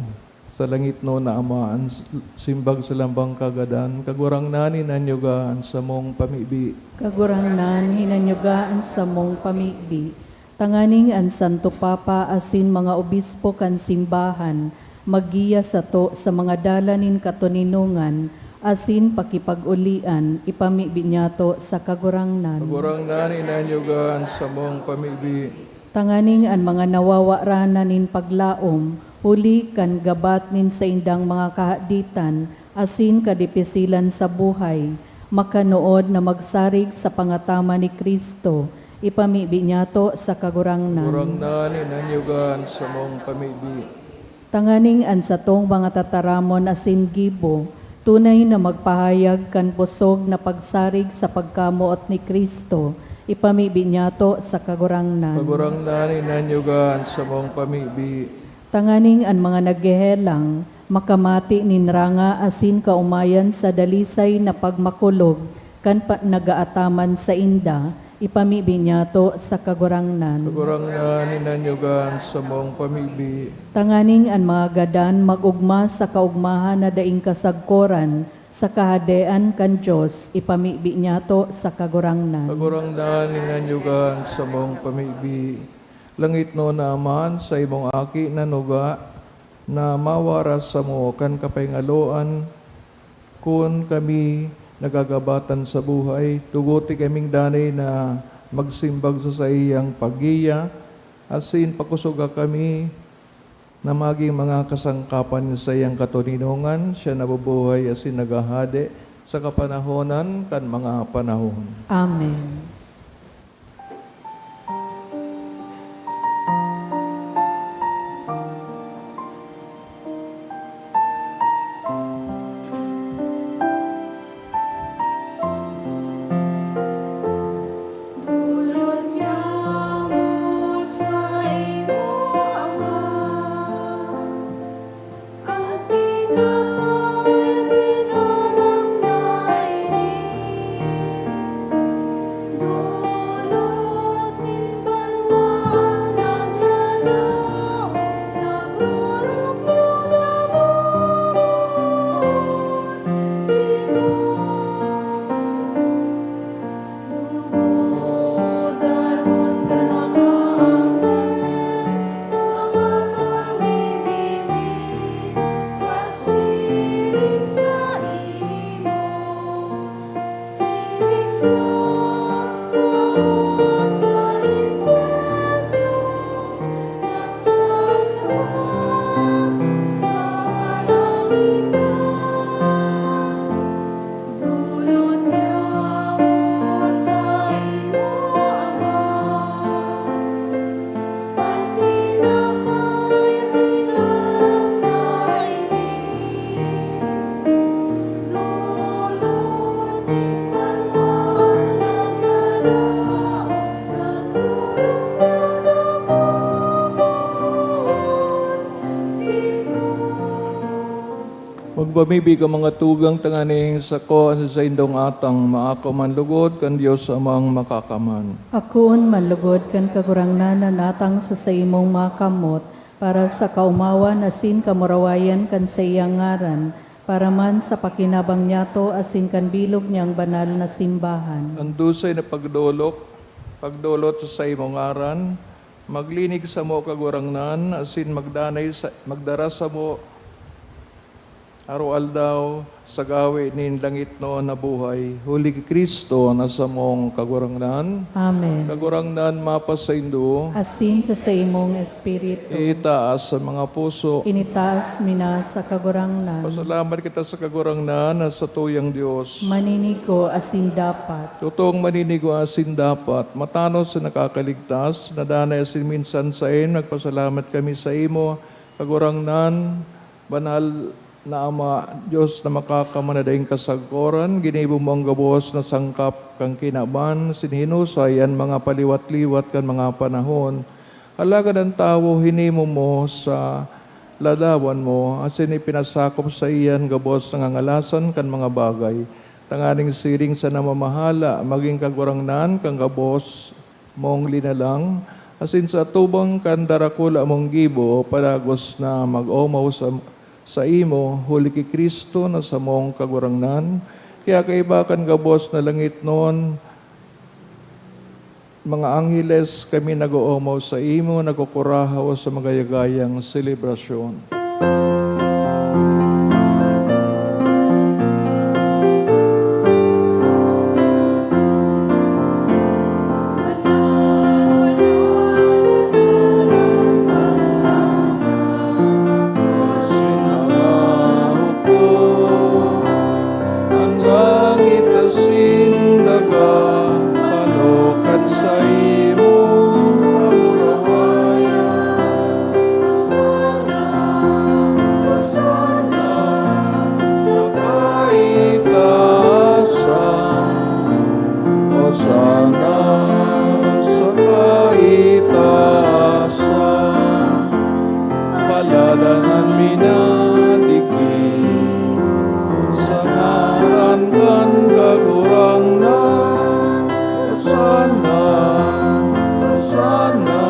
sa langit no na amaan simbag sa lambang kagadan kagurang nani nanyogaan sa mong pamibi. Kagurangnan hinanyugaan sa mong pamibi. Tanganing an Santo Papa asin mga obispo kan simbahan, maggiya sa to sa mga dalanin katuninungan, asin pakipag-ulian, ipamibi niya to sa kagurangnan. Kagurang nani nanyogaan sa mong pamibi. Tanganing an mga nawawaranan nin paglaom, huli kan gabat nin sa indang mga kahaditan, asin kadipisilan sa buhay, makanood na magsarig sa pangatama ni Kristo, ipamibi niya to sa kagurangnan. Kagurang nani nanyogaan sa mong pamibi. Tanganing an sa tong mga tataramon asin gibo, tunay na magpahayag kan busog na pagsarig sa pagkamuot ni Kristo, ipamibi niya to sa kagurangnan. Kagurang nani nanyogaan sa mong pamibi. Tanganing an mga naggehelang, makamati ninranga asin kaumayan sa dalisay na pagmakulog, kan nagaataman sa inda, ipamibi niya to sa kagurangnan. Kagurang nani nanyogaan sa mong pamibi. Tanganing an mga gadan magugma sa kaugmahan na daing kasagkoran, sa kahadean kan Diyos, ipamibi niya to sa kagurangnan. Kagurang nani nanyogaan sa mong pamibi. Langit no naman sa imong aki nanuga, na mawaras sa mo kan kapayngaloan, kun kami nagagabatan sa buhay, tuguti kaming danay na magsimbag sa iyang pagiya, asin pakusuga kami na maging mga kasangkapan sa iyang katuninungan, siya nabubuhay asin nagahade sa kapanahonan kan mga panahon. Amen. Dulot niya mo sa imo Ama, ang tinapay sinulog na ining. Dulot nin banwang naglalaw, nagrurupong labon, sinulog Pagpamibi ka mga tugang tanganing sa ko sa indong atang maako man lugod kan Dios amang makakaman. Akoon manlugod kan kagurangnan na natang sa imong makamot, para sa kaumawan asin kamurawayan kan sa iyang ngaran, para man sa pakinabang niyato asin kan bilog niyang banal na simbahan. Ang dusay na pagdolot sa imong aran, maglinig sa mo kagurangnan asin magdara sa mo araw-aldaw sa gawi nin langit no na buhay. Huli ki Kristo na sa mong kagurangnan. Amen. Kagurangnan mapa sa indo, Asin sa imong espiritu, itaas sa mga puso. initaas mina sa kagurangnan, Pasalamat kita sa kagurangnan at sa tuyang Diyos. maninigo asin dapat. Totoong maninigo asin dapat, matano sa nakakaligtas, nadanay asin minsan sa nagpasalamat kami sa imo, kagurangnan, banal na Ama, Diyos na makakamanadaing kasagkoran, ginibo mo ang gabos na sangkap kang kinaban, sinhinusayan mga paliwat-liwat kan mga panahon. Alagad ang tao, hinimo mo sa ladawan mo, asin ipinasakop sa iyan gabos ng angalasan kan mga bagay. Tanganing siring sa namamahala, maging kagurangnan kang gabos mong linalang, asin sa tubang kan darakula mong gibo, padagos na mag-omaw sa imo, huli ki Kristo na sa mong kagurangnan, kaya kaibakan gabos na langit noon, mga angheles kami nag-oomaw sa imo, nagkukurahaw sa magayagayang selebrasyon. Ang langit asin daga, palokan sa imo, kamurawayan. Hosana, Hosana, Sa kaitaasan, Hosana sa kaitaasan, paladanan minadigin, sa ngaran kan kagurangnan, Hosana, Hosana,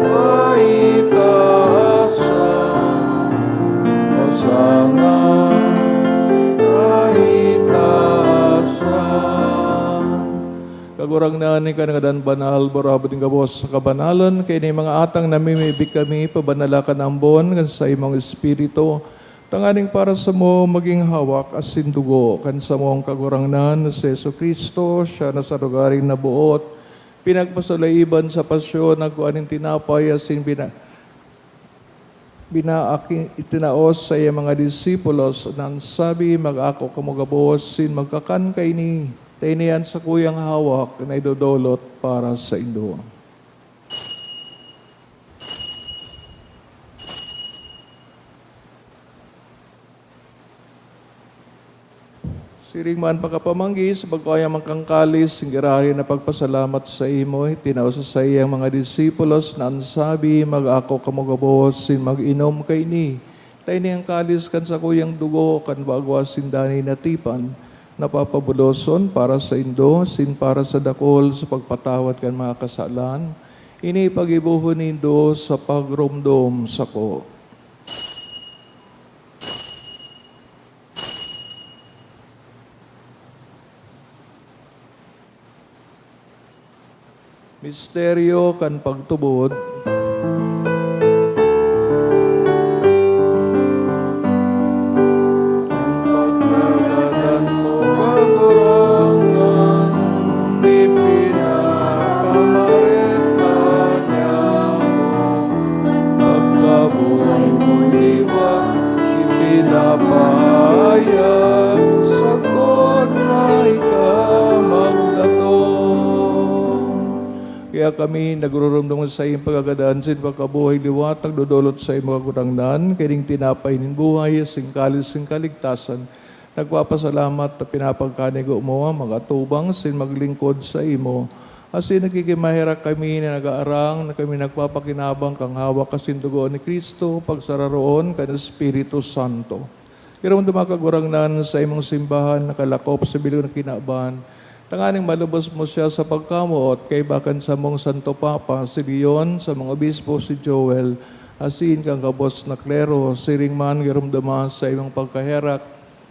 kaitaasan, Hosana, kaitaasan. Kagurangnan ni kanagadan banal, borabot ng gabos sa kabanalan, kay ni mga atang namimibig kami, pabanalakan ang bon, kan sa imong espiritu, tanganing para sa mo maging hawak asin dugo, kan sa mong kagurangnan, sa Yesu Kristo, siya na sa lugaring nabuot, pinagpasalaiban sa pasyon, nagkuaning tinapay, asin itinaos sa iya mga disipulos, nang sabi, mag-ako kamugabos, sin magkakan kay ni, tainian sa kuyang hawak, na idodolot para sa indo. Siring man pagkapamanggis, pagkaya mangkangkalis, singgirari na pagpasalamat sa imo, tinausa sa iyang mga disipulos, na ansabi, mag-ako kamugabos, sin mag-inom kay ni. Tayo niyang kalis kan sa kuyang dugo, kan bagwas sindani natipan, napapabuloson para sa indo, sin para sa dakol, sa pagpatawad kan mga kasalan, ini pag-ibuhon nindo sa pagrumdom sa ko. Misteryo kan pagtubod. Pagkagalan mo kagurangan, ipinapamarita niya mo. Pagkabuhay mo liwan, ipinapahayag sa kod na ikamagdatong. Kaya kami nagururumdum sa iyong pagagadaan, sin pagkabuhay liwatag, dodolot sa iyong mga kurangnan, kining tinapay nin buhay, singkalis, singkaligtasan. Nagpapasalamat na pinapagkanigo mo, mga tubang, sin maglingkod sa imo. Asin nagkikimahira kami na nag-aarang, na kami nagpapakinabang kang hawak kasin dugo ni Kristo, pagsararoon kan Espiritu Santo. Kaya dumakagurangnan sa imong simbahan, nakalakop sa bilog na kinaban. Tanganing malubos mo siya sa pagkamuot, kay bakan sa mong Santo Papa, si Leon, sa mga obispo si Joel, asin kang kabos na klero, siring man girumdama sa imong pagkaherak,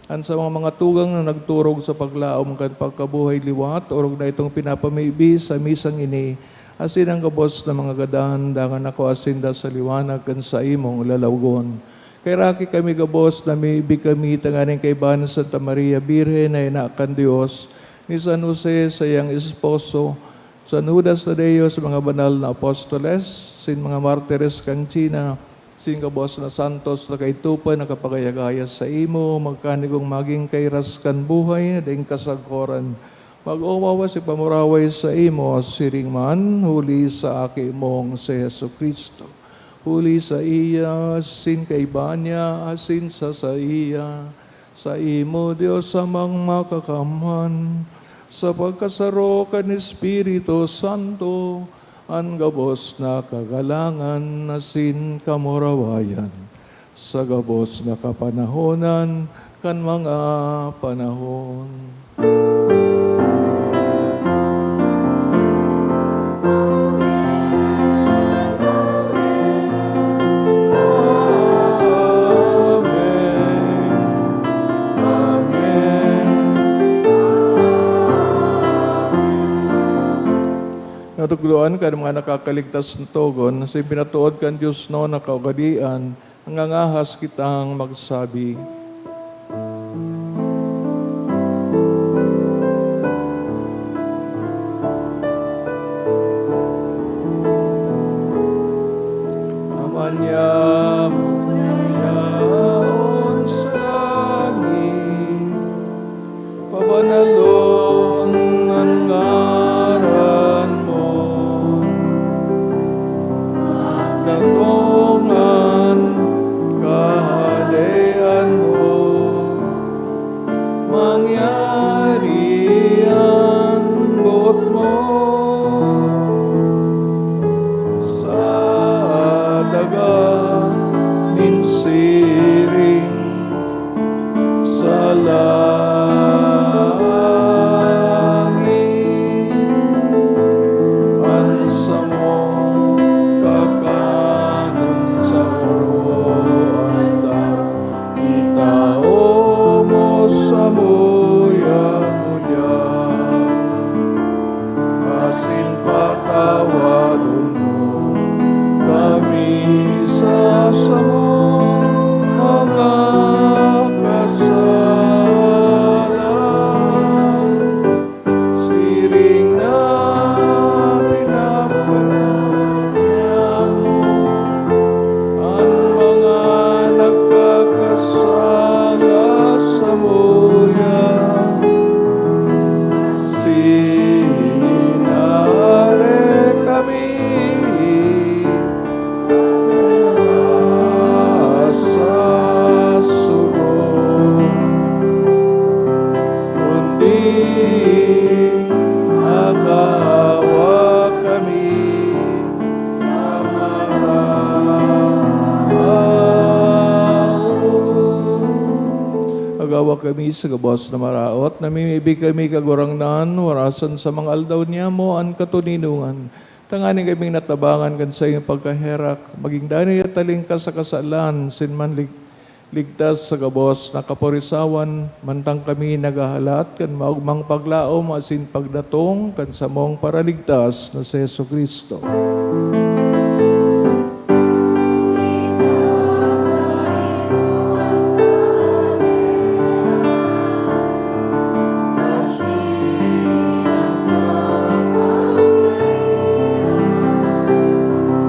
an sa mga tugang na nagturog sa paglaom kan pagkabuhay liwat, orog na itong pinapamibi sa misang ini, asin ang kabos na mga gadan, dangan ako asinda sa liwanag kan sa imong lalawgon. Kay raki kami gabos na may ibig kami tanganing kay Ban Santa Maria Birhen na inakan Diyos, ni San Jose sa iyang esposo, San Judas Tadeo sa mga banal na apostoles, sin mga martires kang China, sin kabos na santos na kaitupan na kapagayagaya sa imo, magkanigong maging kairas kan buhay na daing kasagkoran. Mag-umawa si pamuraway sa imo, siring man, huli sa aki mong si Yesu Kristo. Huli sa iya, sin kay Banya, asin sa iya, sa imo Diyos amang makakamhan, sa pagkasaro kan Espiritu Santo, ang gabos na kagalangan, asin kamurawayan, sa gabos na kapanahonan, kan mga panahon. Natugluan ka ng mga nakakaligtas na togon, sa pinatuod kan Diyos no na kaugalian, ang angahas kitang magsabi. Amanya yaon sa langit, pabanalon ang ngaran mo, datungan kahalayan mo, mangyari ang buot mo sa dagat ninsiring sa langit, ansa mo kakanon sa uruan, itao mo sa muya-muya, asin patawadon mo kami sa samong mga kasalan, siring na pinapanya mo ang mga nagkakasala sa muya, sinare kami sa sugo, kundi nakawa kami sa maraon. Agawa kami sa gabos na maraot, namimibig kami kagurangnan, warasan sa mga aldaw niya mo, ang katuninungan. Tanganin kaming natabangan kan sa iyong pagkaherak, maging dani at taling ka sa kasalan, sinman ligtas sa gabos na kaporisawan, mantang kami nagahalat, kan maugmang paglaom, asin pagdatong, kan samong paraligtas na si Yesu Kristo.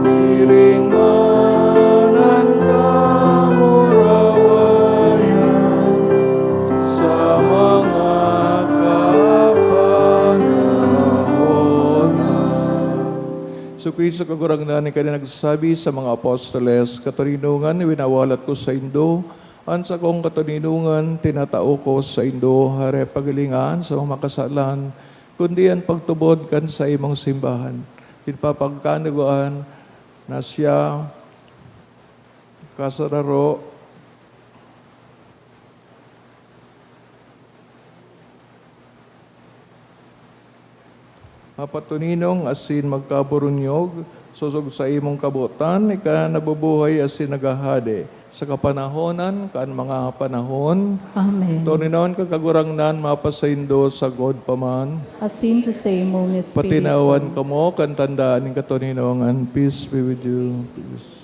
Siringanan kamurawayan sa mga kapanahonan. So Kristo kagurangnan ni kanina nagsasabi sa mga apostoles, katuninungan winawalat ko sa Indo, an sa kong katuninungan tinatao ko sa Indo, hare pagalingan sa mga makasalan, kundi ang pagtubod kan sa imong simbahan. Pinapagkanaguan na siya kasararo Mapatuninong asin magkaburunyog, susog sa imong kabutan, ika nabubuhay asin nagahade. Sa kapanahonan, kaan mga panahon, Amen. Toninon kagurangnan mapasaindo sa God paman. Asin sa imong Espiritu. Patinawan kamo kan tandaan ng katoninongan. Peace be with you. Peace.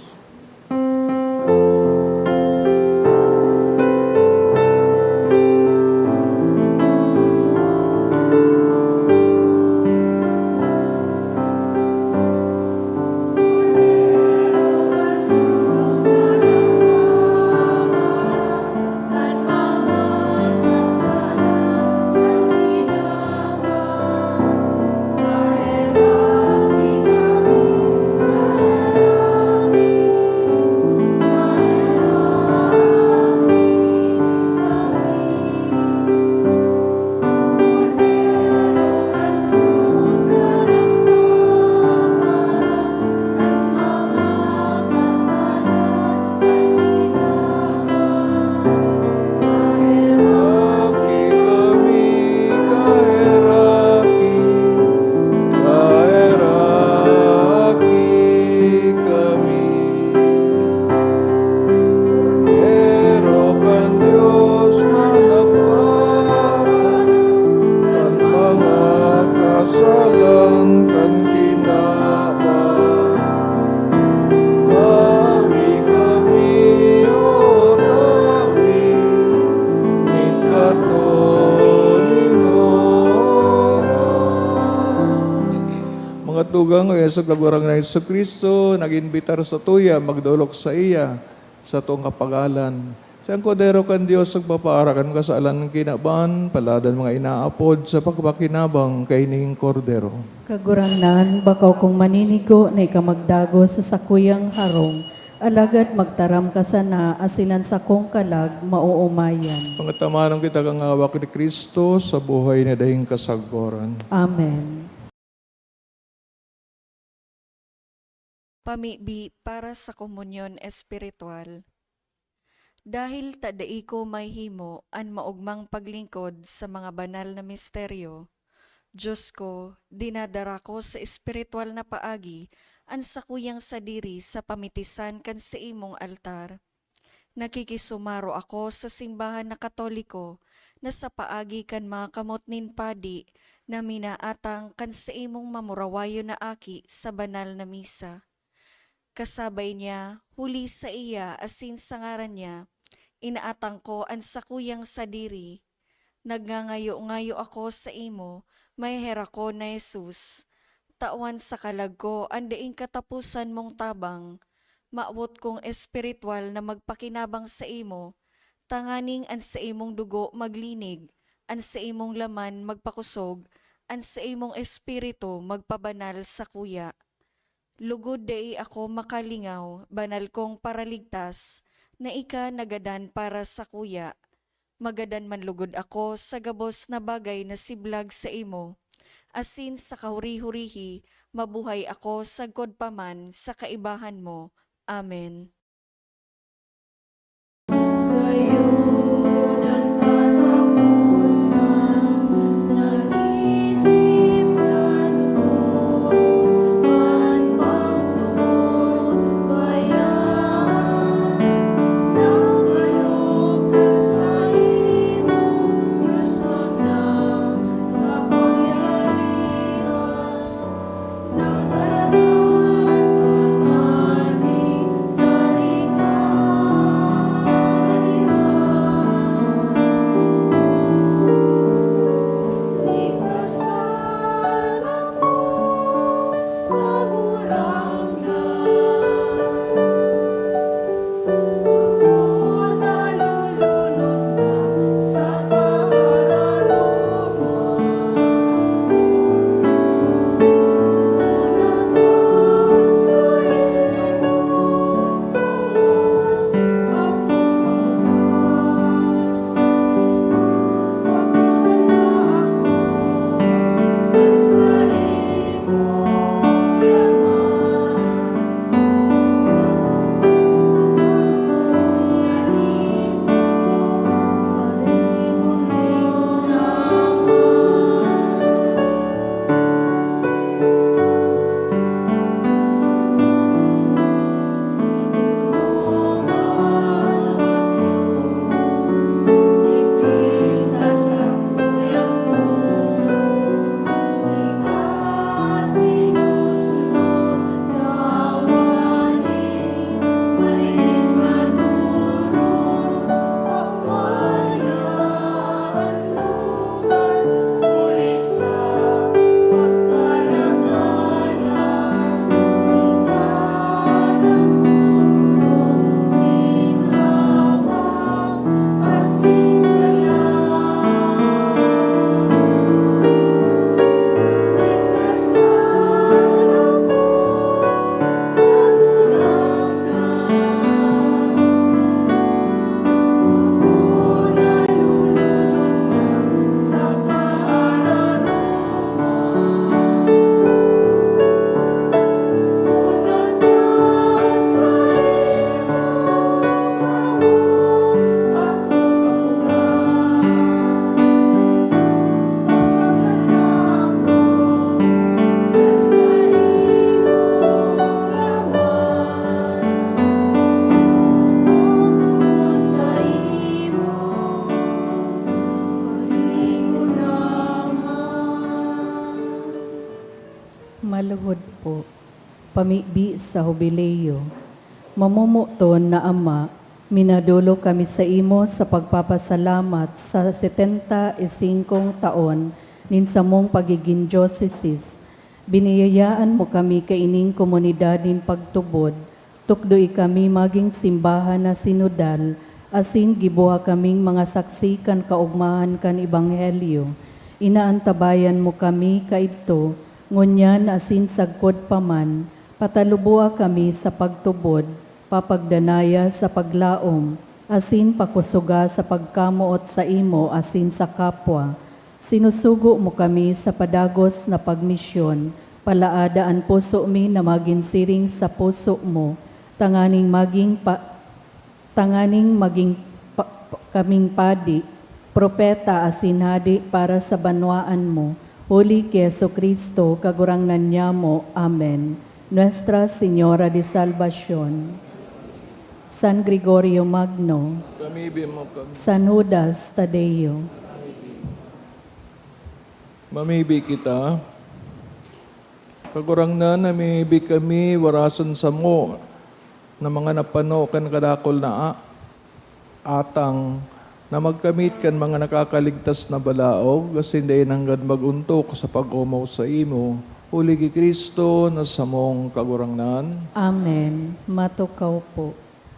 Kahiraki kami, kahiraki kami. Pero kan Diyos na nagpapanan, kan mga kasalan kan kinaban. Kami, o kami, ni mga tugang o sa kagurang na Yesu Kristo, nag-inbitar sa tuya, magdulok sa iya, sa tuong kapagalan. Siyang kodero kan Diyos, nagpaparakan kasalan ng kinaban, paladan mga inaapod sa pagpakinabang kay ning kordero. Kagurangnan, bakaw kung maninigo na ikamagdago sa sakuyang harong, alagad magtaram ka sana asinan sa kong kalag mauumayan. Pangatamanong kita kang awak ni Kristo sa buhay na dahing kasagporan. Amen. Pamibi para sa komunyon espiritual. Dahil tadai ko may himo an maugmang paglingkod sa mga banal na misteryo, Diyos ko, dinadara ko sa espiritual na paagi an sakuyang sadiri sa pamitisan kan sa imong altar. Nakikisumaro ako sa simbahan na Katoliko na sa paagi kan mga kamot nin padi na minaatang kan sa imong mamurawayo na aki sa banal na misa. Kasabay niya, huli sa iya asin sa ngaran niya, inaatang ko ang sakuyang sadiri. Nagngangayo-ngayo ako sa imo, may hera ko na Jesus. Tawan sa kalag ko, andaing katapusan mong tabang. Maawot kong espiritual na magpakinabang sa imo, tanganing an sa imong dugo maglinig, an sa imong laman magpakusog, an sa imong espiritu magpabanal sa kuya. Lugod dai ako makalingaw, banal kong paraligtas, na ika nagadan para sa kuya. Magadan man lugod ako sa gabos na bagay na siblag sa imo. Asin sa kahuri-hurihi, mabuhay ako sa godpaman sa kaibahan mo. Amen. Ngayon ang katapusan, nag-isip na lugod, at pagtungkol bayan, nagalok sa imo, gusto ng kapangyarihan, nagkaroon pamani, pamibi sa hubileyo. Mamumuton na Ama, minadulo kami sa imo sa pagpapasalamat sa 75 taon ninsa mong pagiging diocese. Biniyayaan mo kami kaining komunidad nin pagtubod, tukdoy kami maging simbahan na sinodal, asin gibuha kaming mga saksi kan kaugmahan kan ebanghelyo. Inaantabayan mo kami kaidto, ngunyan asin sagkod paman, patalubua kami sa pagtubod, papagdanaya sa paglaom, asin pakusuga sa pagkamuot sa imo asin sa kapwa. Sinusugo mo kami sa padagos na pagmisyon, palaadaan puso mi na maginsiring sa puso mo, tanganing kaming padi, propeta asin hadi para sa banwaan mo. Huli kay Jesucristo, kagurangnan niya mo. Amen. Nuestra Señora de Salvación, San Gregorio Magno, Pamibi mo kami. San Judas Tadeo, Mamibi kita. Kagurangnan, namibi kami, warasan sa mo, na mga napano kan kadakol na atang, na magkamit kan mga nakakaligtas na balaog, kasi hindi nanggad maguntok sa pag-umaw sa imo. Huli ki Kristo na sa mong kagurangnan. Amen. Matukaw po.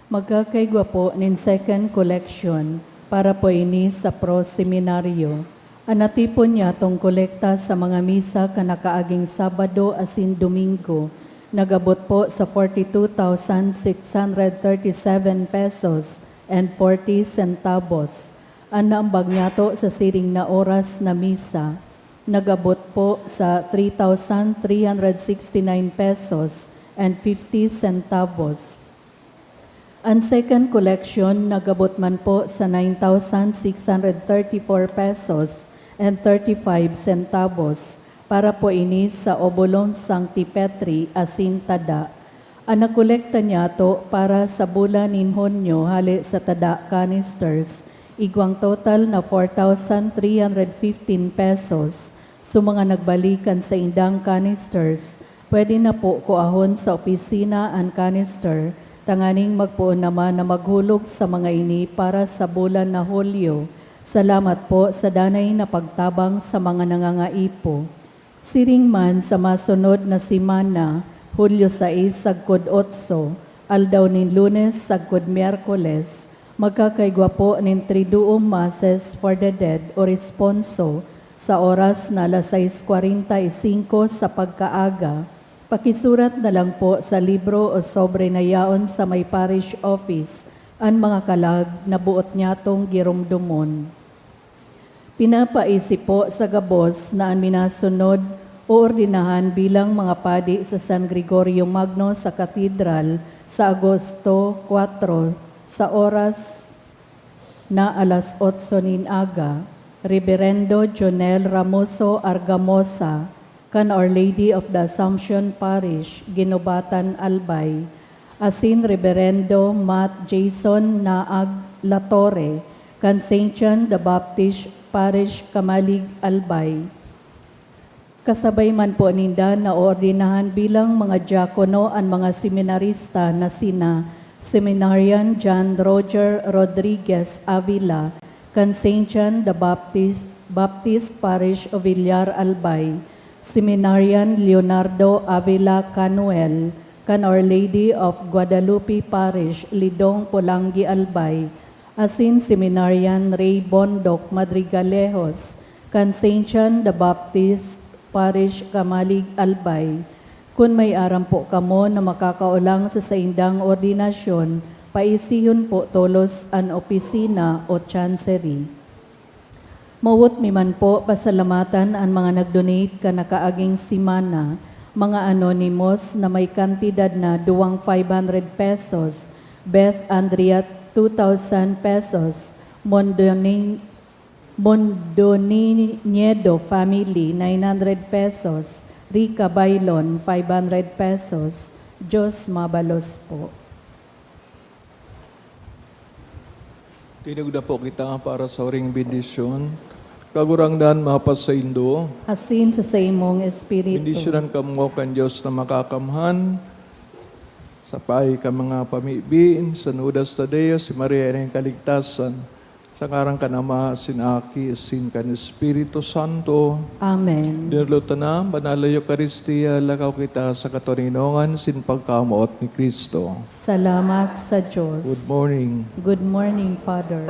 Magkakaigwa po nin second collection para po ini sa pro-seminaryo. Anatipon niya tong kolekta sa mga misa kanakaaging Sabado asin Domingo. Nagabot po sa 42,637 pesos and 40 centavos. Ang naambag niya to sa siring na oras na misa. Nagabot po sa 3,369 pesos and 50 centavos. Ang second collection, nagabot man po sa 9,634 pesos and 35 centavos para po ini sa Obolon Sancti Petri, asin Tada. Ang nakolekta niya to para sa bulan nin Hunyo hali sa Tada canisters, igwang total na 4,315 pesos. So mga nagbalikan sa indang canisters, pwede na po kuahon sa opisina ang canister, tanganing magpuon naman na maghulog sa mga ini para sa bulan na Hulyo. Salamat po sa danay na pagtabang sa mga nangangaipo. Siring man sa masunod na simana, Hulyo 6 sagkod 8, aldaw nin Lunes sagkod Miyerkules, magkakaigwa po nin Triduum Masses for the Dead o Responso sa oras na 6:45 sa pagkaaga. Pakisurat na lang po sa libro o sobre na yaon sa may parish office ang mga kalag na buot niyatong girumdumon. Pinapaisip po sa gabos na ang minasunod o ordinahan bilang mga padi sa San Gregorio Magno sa Katedral sa Agosto 4 sa oras na 8:00 nin aga. Reverendo Jonel Ramoso Argamosa, kan Our Lady of the Assumption Parish, Ginobatan, Albay. Asin Reverendo Matt Jason Naag Latore, kan St. John the Baptist Parish, Kamalig, Albay. Kasabay man po ninda na ordinahan bilang mga diakono ang mga seminarista na sina Seminarian John Roger Rodriguez Avila, kan St. John the Baptist Parish of Villar, Albay. Seminarian Leonardo Avila Canuel, kan Our Lady of Guadalupe Parish, Lidong, Pulangi, Albay. Asin Seminarian Ray Bondok Madrigalejos, kan St. John the Baptist Parish, Kamalig, Albay. Kung may aram po kamo na makakaulang sa saindang ordinasyon, paisihon po tolos an opisina o chancery. Mawot miman po pasalamatan ang mga nag-donate ka nakaaging simana, mga anonymous na may kantidad na 2,500 pesos, Beth Andrea 2,000 pesos, Mondoniniedo Family 900 pesos, Rica Bailon 500 pesos, Diyos mabalos po. Tinugda po kita para sa oring bendisyon. Kagurangdan mapas sa Indo. Asin sa imong espiritu. Bendisyonan kamo kan Diyos na makakamhan, Sa pay ka mga pamibiin, sa nudas Tadeo, si Maria ng kaligtasan, sa karang kanama, sinaki, sin kan Espiritu Santo, Amen. Dirluto na, Banal Eucharistia, lakaw kita sa katoninongan, sin pagkamuot ni Kristo. Salamat sa Diyos. Good morning. Good morning, Father.